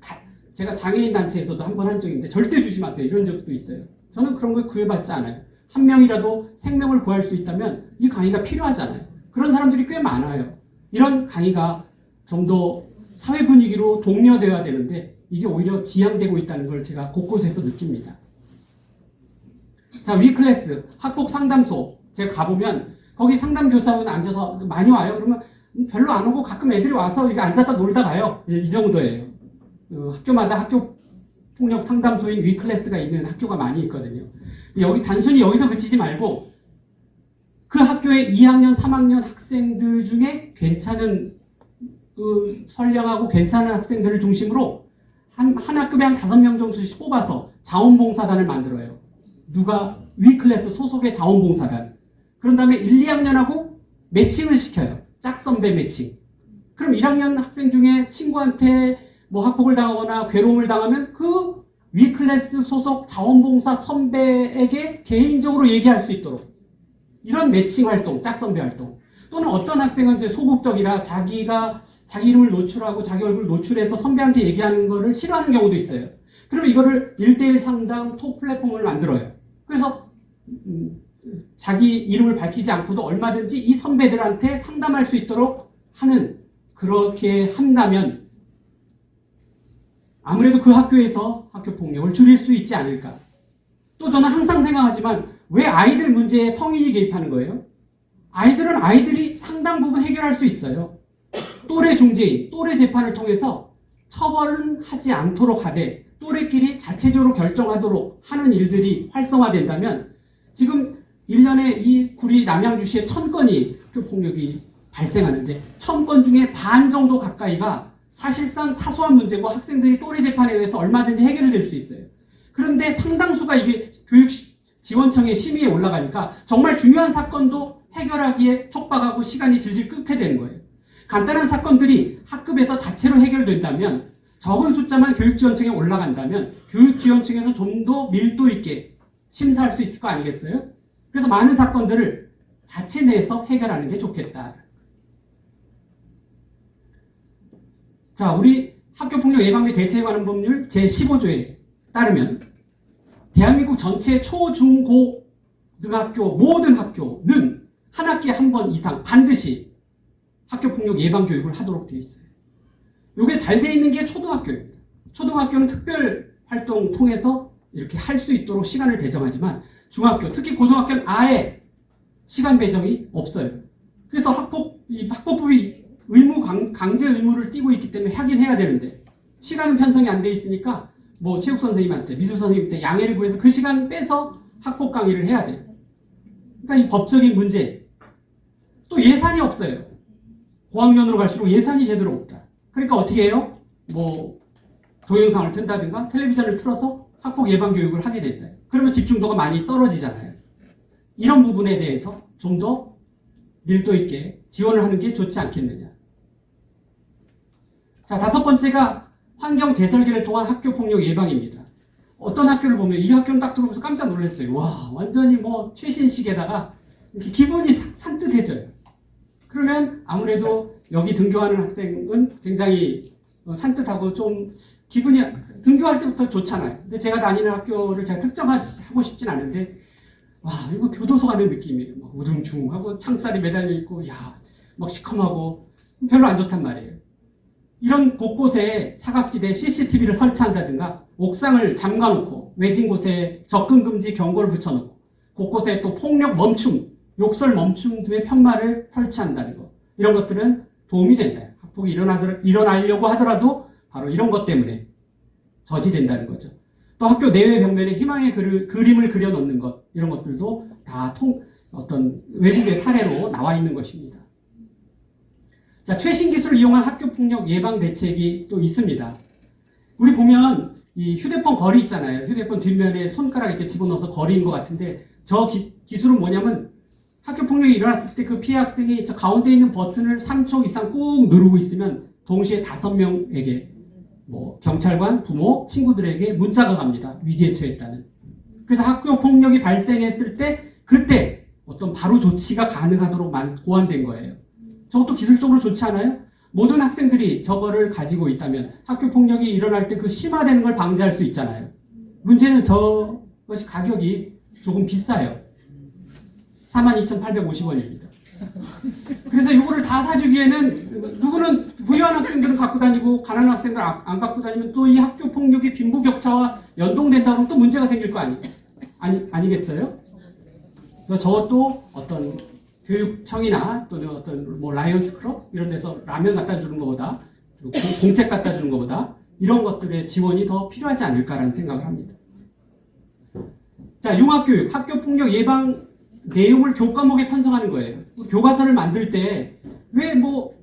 제가 장애인 단체에서도 한 번 한 적인데 절대 주지 마세요 이런 적도 있어요. 저는 그런 걸 구애받지 않아요. 한 명이라도 생명을 구할 수 있다면 이 강의가 필요하잖아요. 그런 사람들이 꽤 많아요. 이런 강의가 좀 더 사회 분위기로 독려되어야 되는데 이게 오히려 지양되고 있다는 걸 제가 곳곳에서 느낍니다. 자, 위클래스, 학폭 상담소. 제가 가보면 거기 상담교사분 앉아서 많이 와요. 그러면 별로 안 오고 가끔 애들이 와서 이제 앉았다 놀다 가요. 이 정도예요. 학교마다 학교폭력 상담소인 위클래스가 있는 학교가 많이 있거든요. 여기 단순히 여기서 그치지 말고 그 학교의 2학년, 3학년 학생들 중에 괜찮은 선량하고 괜찮은 학생들을 중심으로 한 학급에 한 5명 정도씩 뽑아서 자원봉사단을 만들어요. 누가 위클래스 소속의 자원봉사단. 그런 다음에 1, 2학년하고 매칭을 시켜요. 짝선배 매칭. 그럼 1학년 학생 중에 친구한테 뭐 학폭을 당하거나 괴로움을 당하면 그 위클래스 소속 자원봉사 선배에게 개인적으로 얘기할 수 있도록 이런 매칭 활동, 짝선배 활동. 또는 어떤 학생은 이제 소극적이라 자기 이름을 노출하고 자기 얼굴을 노출해서 선배한테 얘기하는 거를 싫어하는 경우도 있어요. 그러면 이거를 1대1 상담 톡 플랫폼을 만들어요. 그래서 자기 이름을 밝히지 않고도 얼마든지 이 선배들한테 상담할 수 있도록 하는, 그렇게 한다면 아무래도 그 학교에서 학교폭력을 줄일 수 있지 않을까. 또 저는 항상 생각하지만 왜 아이들 문제에 성인이 개입하는 거예요? 아이들은 아이들이 상당 부분 해결할 수 있어요. 또래 중재인, 또래 재판을 통해서 처벌은 하지 않도록 하되 또래끼리 자체적으로 결정하도록 하는 일들이 활성화된다면 지금 1년에 이 구리 남양주시에 1000건이 학교폭력이 발생하는데 1000건 중에 반 정도 가까이가 사실상 사소한 문제고 학생들이 또래 재판에 의해서 얼마든지 해결이 될 수 있어요. 그런데 상당수가 이게 교육지원청의 심의에 올라가니까 정말 중요한 사건도 해결하기에 촉박하고 시간이 질질 끓게 되는 거예요. 간단한 사건들이 학급에서 자체로 해결된다면, 적은 숫자만 교육지원청에 올라간다면 교육지원청에서 좀 더 밀도 있게 심사할 수 있을 거 아니겠어요? 그래서 많은 사건들을 자체 내에서 해결하는 게 좋겠다. 자, 우리 학교폭력 예방비 대처에 관한 법률 제15조에 따르면 대한민국 전체 초, 중, 고, 등학교 모든 학교는 한 학기에 한 번 이상 반드시 학교폭력 예방 교육을 하도록 되어 있어요. 이게 잘 되어 있는 게 초등학교입니다. 초등학교는 특별 활동 통해서 이렇게 할 수 있도록 시간을 배정하지만 중학교, 특히 고등학교는 아예 시간 배정이 없어요. 그래서 학법부이 강제 의무를 띠고 있기 때문에 하긴 해야 되는데 시간은 편성이 안 돼 있으니까 뭐 체육 선생님한테, 미술 선생님한테 양해를 구해서 그 시간 빼서 학법 강의를 해야 돼요. 그러니까 이 법적인 문제. 또 예산이 없어요. 고학년으로 갈수록 예산이 제대로 없다. 그러니까 어떻게 해요? 뭐 동영상을 튼다든가 텔레비전을 틀어서 학폭 예방 교육을 하게 된다. 그러면 집중도가 많이 떨어지잖아요. 이런 부분에 대해서 좀 더 밀도 있게 지원을 하는 게 좋지 않겠느냐. 자, 5번째가 환경 재설계를 통한 학교 폭력 예방입니다. 어떤 학교를 보면 이 학교는 딱 들어오면서 깜짝 놀랐어요. 와, 완전히 뭐 최신식에다가 이렇게 기분이 산뜻해져요. 그러면 아무래도 여기 등교하는 학생은 굉장히 산뜻하고 좀 기분이 등교할 때부터 좋잖아요. 근데 제가 다니는 학교를 제가 특정하고 싶진 않은데 와, 이거 교도소 가는 느낌이에요. 막 우중충하고 창살이 매달려 있고 막 시커멓고 별로 안 좋단 말이에요. 이런 곳곳에 사각지대에 CCTV를 설치한다든가 옥상을 잠가놓고 외진 곳에 접근 금지 경고를 붙여놓고 곳곳에 또 폭력 멈춤, 욕설 멈춤 등의 편말을 설치한다는 거. 이런 것들은 도움이 된다. 학폭이 일어나려고 하더라도 바로 이런 것 때문에 저지된다는 거죠. 또 학교 내외 벽면에 희망의 그림을 그려놓는 것, 이런 것들도 다 어떤 외국의 사례로 나와 있는 것입니다. 자, 최신 기술을 이용한 학교 폭력 예방 대책이 또 있습니다. 우리 보면 이 휴대폰 거리 있잖아요. 휴대폰 뒷면에 손가락 이렇게 집어넣어서 거리인 것 같은데 저 기술은 뭐냐면 학교 폭력이 일어났을 때 그 피해 학생이 저 가운데 있는 버튼을 3초 이상 꾹 누르고 있으면 동시에 5명에게 뭐 경찰관, 부모, 친구들에게 문자가 갑니다. 위기에 처했다는. 그래서 학교 폭력이 발생했을 때 그때 어떤 바로 조치가 가능하도록 고안된 거예요. 저것도 기술적으로 좋지 않아요? 모든 학생들이 저거를 가지고 있다면 학교 폭력이 일어날 때 그 심화되는 걸 방지할 수 있잖아요. 문제는 저것이 가격이 조금 비싸요. 42,850원입니다. 그래서 이거를 다 사주기에는 누구는 부유한 학생들은 갖고 다니고 가난한 학생들 안 갖고 다니면 또 이 학교 폭력이 빈부격차와 연동된다 그러면 또 문제가 생길 거 아니겠어요? 그래서 저것도 어떤 교육청이나 또는 어떤 뭐 라이언스 클럽 이런 데서 라면 갖다 주는 것보다 공책 갖다 주는 것보다 이런 것들의 지원이 더 필요하지 않을까라는 생각을 합니다. 자, 융합교육, 학교 폭력 예방 내용을 교과목에 편성하는 거예요. 교과서를 만들 때 왜 뭐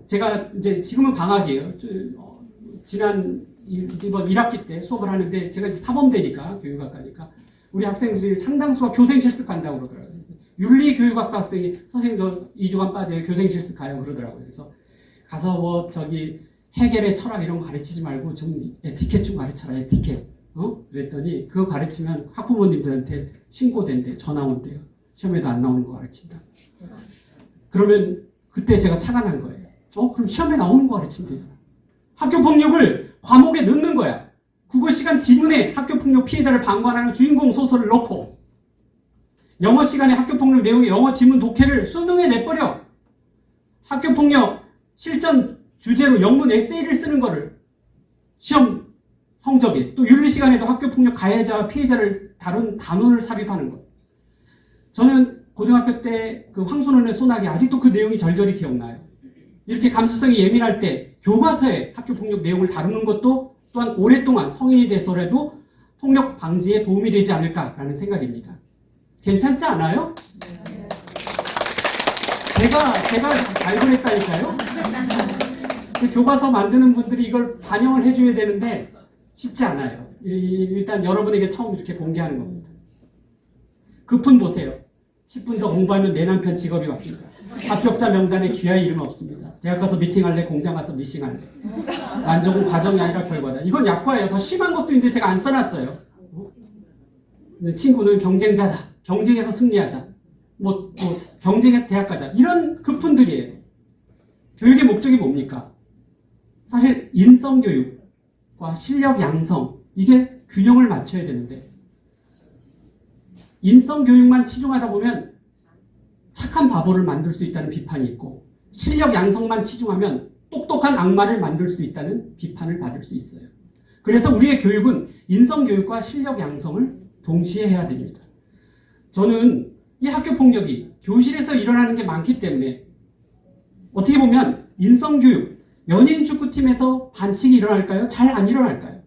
제가 이제 지금은 방학이에요. 이번 1학기 때 수업을 하는데 제가 이제 사범대니까 교육학과니까 우리 학생들이 상당수가 교생 실습 간다고 그러더라고요. 윤리교육학과 학생이 선생님 저 2주간 빠져요. 교생 실습 가요 그러더라고요. 그래서 가서 뭐 해겔의 철학 이런 거 가르치지 말고 좀 에티켓 좀 가르쳐라. 에티켓. 그랬더니 그거 가르치면 학부모님들한테 신고된대. 전화 온대요. 시험에도 안 나오는 거 가르친다. 그러면 그때 제가 착안한 거예요. 그럼 시험에 나오는 거 가르치면 되잖아. 학교폭력을 과목에 넣는 거야. 국어시간 지문에 학교폭력 피해자를 방관하는 주인공 소설을 넣고 영어 시간에 학교폭력 내용의 영어 지문 독해를 수능에 내버려. 학교폭력 실전 주제로 영문 에세이를 쓰는 거를 시험 성적에 또 윤리 시간에도 학교폭력 가해자와 피해자를 다룬 단원을 삽입하는 것. 저는 고등학교 때 그 황선원의 소나기 아직도 그 내용이 절절히 기억나요. 이렇게 감수성이 예민할 때 교과서에 학교폭력 내용을 다루는 것도 또한 오랫동안 성인이 돼서라도 폭력 방지에 도움이 되지 않을까라는 생각입니다. 괜찮지 않아요? 제가 발굴했다니까요. 그 교과서 만드는 분들이 이걸 반영을 해줘야 되는데 쉽지 않아요. 일단 여러분에게 처음 이렇게 공개하는 겁니다. 급훈 보세요. 10분 더 공부하면 내 남편 직업이 바뀝니다. 합격자 명단에 귀하의 이름 없습니다. 대학 가서 미팅할래, 공장 가서 미싱할래. 만족은 과정이 아니라 결과다. 이건 약과예요. 더 심한 것도 있는데 제가 안 써놨어요. 친구는 경쟁자다. 경쟁에서 승리하자. 경쟁에서 대학 가자. 이런 급훈들이에요. 교육의 목적이 뭡니까? 사실 인성교육과 실력 양성, 이게 균형을 맞춰야 되는데 인성교육만 치중하다 보면 착한 바보를 만들 수 있다는 비판이 있고, 실력 양성만 치중하면 똑똑한 악마를 만들 수 있다는 비판을 받을 수 있어요. 그래서 우리의 교육은 인성교육과 실력 양성을 동시에 해야 됩니다. 저는 이 학교폭력이 교실에서 일어나는 게 많기 때문에 어떻게 보면 인성교육, 연예인 축구팀에서 반칙이 일어날까요? 잘 안 일어날까요?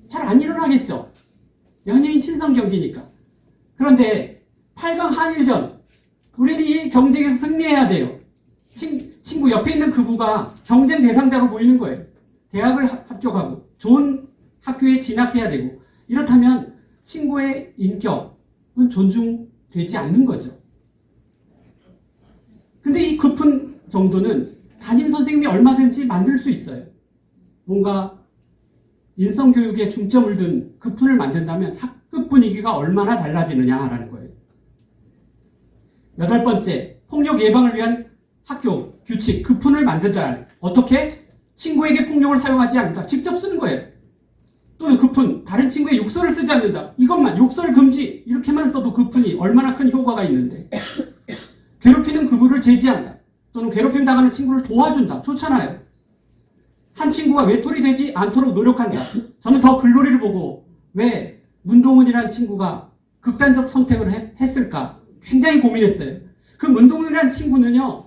잘 안 일어나겠죠. 연예인 친선 경기니까. 그런데 8강 한일전, 우리는 이 경쟁에서 승리해야 돼요. 친구 옆에 있는 그부가 경쟁 대상자로 보이는 거예요. 대학을 합격하고 좋은 학교에 진학해야 되고, 이렇다면 친구의 인격은 존중되지 않는 거죠. 근데 이 급한 정도는 담임 선생님이 얼마든지 만들 수 있어요. 뭔가 인성교육에 중점을 둔 급훈을 만든다면 학급 분위기가 얼마나 달라지느냐라는 거예요. 8번째, 폭력 예방을 위한 학교 규칙, 급훈을 만든다. 어떻게? 친구에게 폭력을 사용하지 않는다. 직접 쓰는 거예요. 또는 급훈, 다른 친구의 욕설을 쓰지 않는다. 이것만, 욕설 금지, 이렇게만 써도 급훈이 얼마나 큰 효과가 있는데. 괴롭히는 그부를 제지한다. 또는 괴롭힘 당하는 친구를 도와준다. 좋잖아요. 한 친구가 외톨이 되지 않도록 노력한다. 저는 더 글로리를 보고 왜 문동은이라는 친구가 극단적 선택을 했을까 굉장히 고민했어요. 그 문동은이라는 친구는요,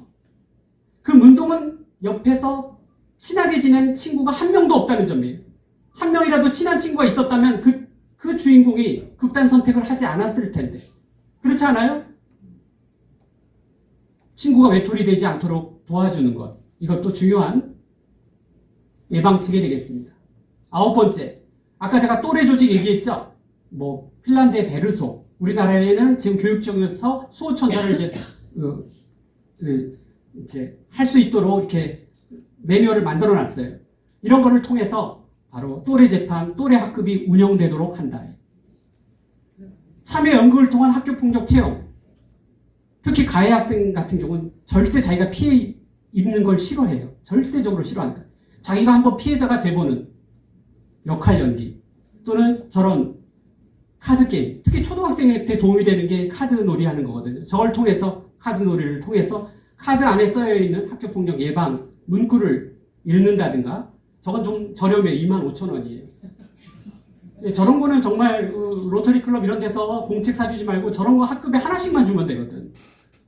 그 문동은 옆에서 친하게 지낸 친구가 한 명도 없다는 점이에요. 한 명이라도 친한 친구가 있었다면 그 주인공이 극단 선택을 하지 않았을 텐데. 그렇지 않아요? 친구가 외톨이 되지 않도록 도와주는 것, 이것도 중요한 예방책이 되겠습니다. 9번째, 아까 제가 또래 조직 얘기했죠? 핀란드의 베르소, 우리나라에는 지금 교육청에서 수호천사를 이제 할 수 있도록 이렇게 매뉴얼을 만들어 놨어요. 이런 거를 통해서 바로 또래 재판, 또래 학급이 운영되도록 한다. 참여 연구를 통한 학교 폭력 체험. 특히 가해 학생 같은 경우는 절대 자기가 피해 입는 걸 싫어해요. 절대적으로 싫어한다. 자기가 한번 피해자가 돼보는 역할 연기, 또는 저런 카드 게임, 특히 초등학생한테 도움이 되는 게 카드 놀이 하는 거거든요. 저걸 통해서, 카드 놀이를 통해서 카드 안에 써있는 학교폭력 예방 문구를 읽는다든가, 저건 좀 저렴해. 25,000원이에요. 저런 거는 정말 로터리 클럽 이런 데서 공책 사주지 말고 저런 거 학급에 하나씩만 주면 되거든.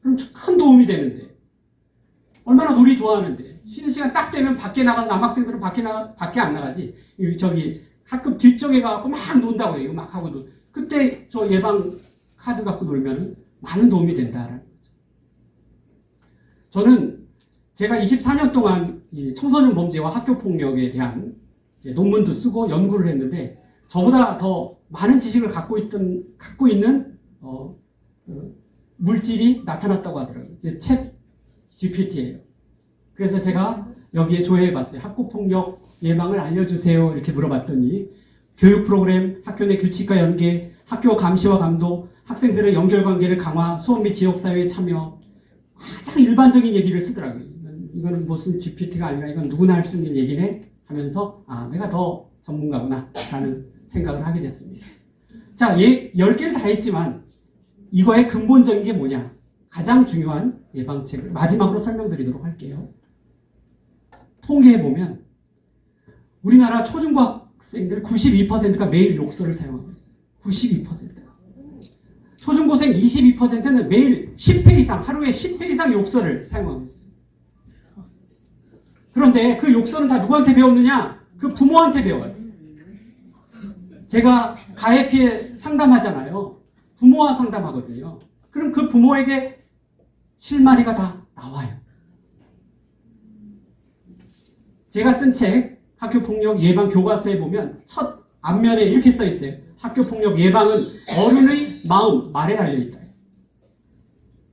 그럼 큰 도움이 되는데. 얼마나 놀이 좋아하는데. 쉬는 시간 딱 되면 밖에 나가서 남학생들은 밖에 안 나가지. 저기 학급 뒤쪽에 가서 막 논다고 해요. 막 하고도. 그때 저 예방 카드 갖고 놀면 많은 도움이 된다라는 거죠. 저는 제가 24년 동안 이 청소년 범죄와 학교 폭력에 대한 논문도 쓰고 연구를 했는데, 저보다 더 많은 지식을 갖고 있는 물질이 나타났다고 하더라고요. 챗 GPT예요. 그래서 제가 여기에 조회해봤어요. 학교 폭력 예방을 알려주세요. 이렇게 물어봤더니 교육 프로그램, 학교 내 규칙과 연계, 학교 감시와 감독, 학생들의 연결관계를 강화, 수업 및 지역사회에 참여, 가장 일반적인 얘기를 쓰더라고요. 이거는 무슨 GPT가 아니라 이건 누구나 할 수 있는 얘기네 하면서 내가 더 전문가구나 라는 생각을 하게 됐습니다. 자, 10개를 다 했지만 이거의 근본적인 게 뭐냐? 가장 중요한 예방책을 마지막으로 설명드리도록 할게요. 통계해보면 우리나라 초중고 학생들 92%가 매일 욕설을 사용하고 있어요. 92%가. 초중고생 22%는 매일 10회 이상, 하루에 10회 이상 욕설을 사용하고 있어요. 그런데 그 욕설은 다 누구한테 배웠느냐? 그 부모한테 배워요. 제가 가해 피해 상담하잖아요. 부모와 상담하거든요. 그럼 그 부모에게 실마리가 다 나와요. 제가 쓴 책 학교폭력 예방 교과서에 보면 첫 앞면에 이렇게 써 있어요. 학교폭력 예방은 어른의 마음, 말에 달려있다.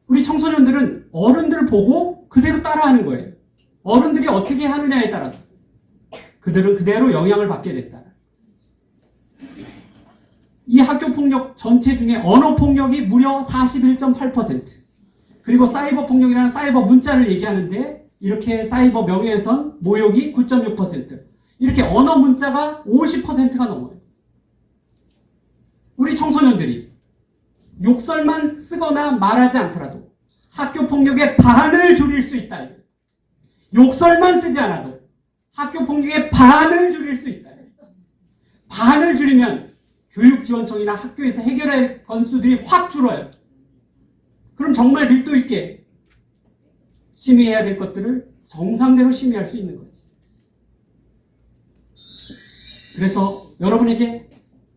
우리 청소년들은 어른들 보고 그대로 따라하는 거예요. 어른들이 어떻게 하느냐에 따라서 그들은 그대로 영향을 받게 됐다. 이 학교폭력 전체 중에 언어폭력이 무려 41.8%, 그리고 사이버폭력이라는 사이버 문자를 얘기하는데 이렇게 사이버 명예훼손, 모욕이 9.6%, 이렇게 언어 문자가 50%가 넘어요. 우리 청소년들이 욕설만 쓰거나 말하지 않더라도 학교 폭력의 반을 줄일 수 있다. 욕설만 쓰지 않아도 학교 폭력의 반을 줄일 수 있다. 반을 줄이면 교육지원청이나 학교에서 해결할 건수들이 확 줄어요. 그럼 정말 밀도 있게 심의해야 될 것들을 정상대로 심의할 수 있는 거지. 그래서 여러분에게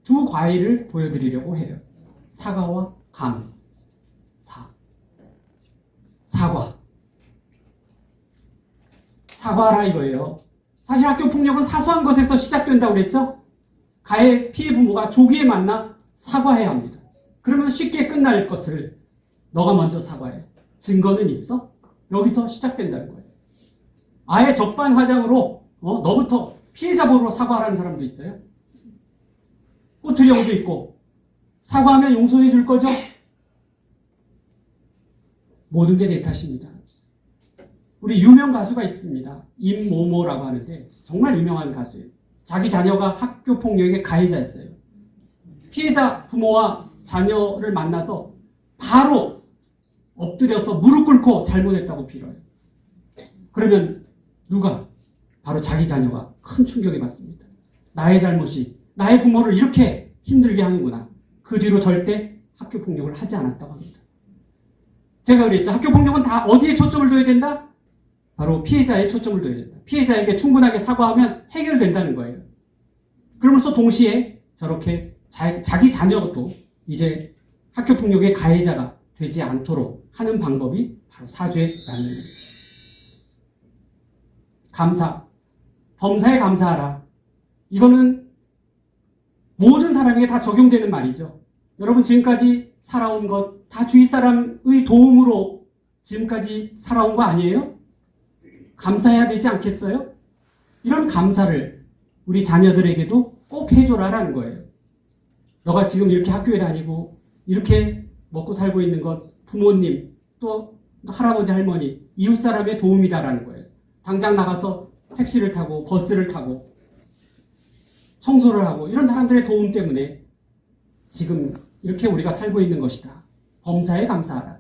두 과일을 보여드리려고 해요. 사과와 사과. 사과하라 이거예요. 사실 학교 폭력은 사소한 것에서 시작된다고 그랬죠? 가해 피해 부모가 조기에 만나 사과해야 합니다. 그러면 쉽게 끝날 것을 너가 먼저 사과해. 증거는 있어? 여기서 시작된다는 거예요. 아예 적반하장으로 너부터 피해자 보러 사과하라는 사람도 있어요. 꼬투리형도 있고 사과하면 용서해 줄 거죠? 모든 게 내 탓입니다. 우리 유명 가수가 있습니다. 임모모라고 하는데 정말 유명한 가수예요. 자기 자녀가 학교 폭력의 가해자였어요. 피해자 부모와 자녀를 만나서 바로 엎드려서 무릎 꿇고 잘못했다고 빌어요. 그러면 누가? 바로 자기 자녀가 큰 충격을 받습니다. 나의 잘못이 나의 부모를 이렇게 힘들게 하는구나. 그 뒤로 절대 학교 폭력을 하지 않았다고 합니다. 제가 그랬죠. 학교 폭력은 다 어디에 초점을 둬야 된다? 바로 피해자에 초점을 둬야 된다. 피해자에게 충분하게 사과하면 해결된다는 거예요. 그러면서 동시에 저렇게 자기 자녀도 이제 학교 폭력의 가해자가 되지 않도록 하는 방법이 바로 사죄라는 거예요. 감사. 범사에 감사하라. 이거는 모든 사람에게 다 적용되는 말이죠. 여러분 지금까지 살아온 것 다 주위 사람의 도움으로 지금까지 살아온 거 아니에요? 감사해야 되지 않겠어요? 이런 감사를 우리 자녀들에게도 꼭 해줘라라는 거예요. 너가 지금 이렇게 학교에 다니고 이렇게 먹고 살고 있는 것 부모님 또 할아버지 할머니 이웃 사람의 도움이다라는 거예요. 당장 나가서 택시를 타고 버스를 타고 청소를 하고 이런 사람들의 도움 때문에 지금 이렇게 우리가 살고 있는 것이다. 범사에 감사하라.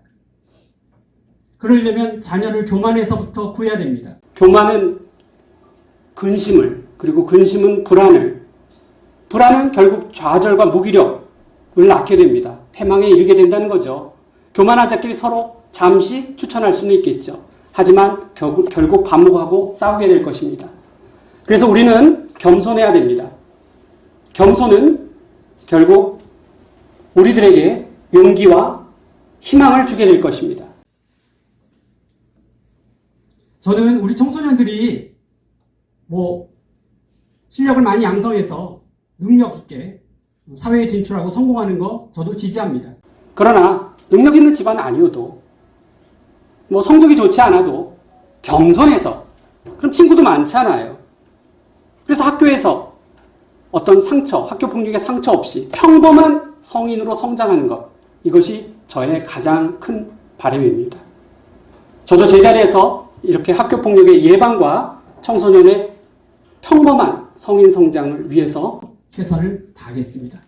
그러려면 자녀를 교만에서부터 구해야 됩니다. 교만은 근심을, 그리고 근심은 불안을, 불안은 결국 좌절과 무기력을 낳게 됩니다. 패망에 이르게 된다는 거죠. 교만한 자끼리 서로 잠시 추천할 수는 있겠죠. 하지만 결국 반목하고 싸우게 될 것입니다. 그래서 우리는 겸손해야 됩니다. 겸손은 결국 우리들에게 용기와 희망을 주게 될 것입니다. 저는 우리 청소년들이 실력을 많이 양성해서 능력 있게 사회에 진출하고 성공하는 거 저도 지지합니다. 그러나 능력 있는 집안 아니어도 성적이 좋지 않아도 겸손해서, 그럼 친구도 많잖아요. 그래서 학교에서 어떤 상처, 학교 폭력의 상처 없이 평범한 성인으로 성장하는 것, 이것이 저의 가장 큰 바람입니다. 저도 제 자리에서 이렇게 학교 폭력의 예방과 청소년의 평범한 성인 성장을 위해서 최선을 다하겠습니다.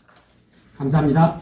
감사합니다.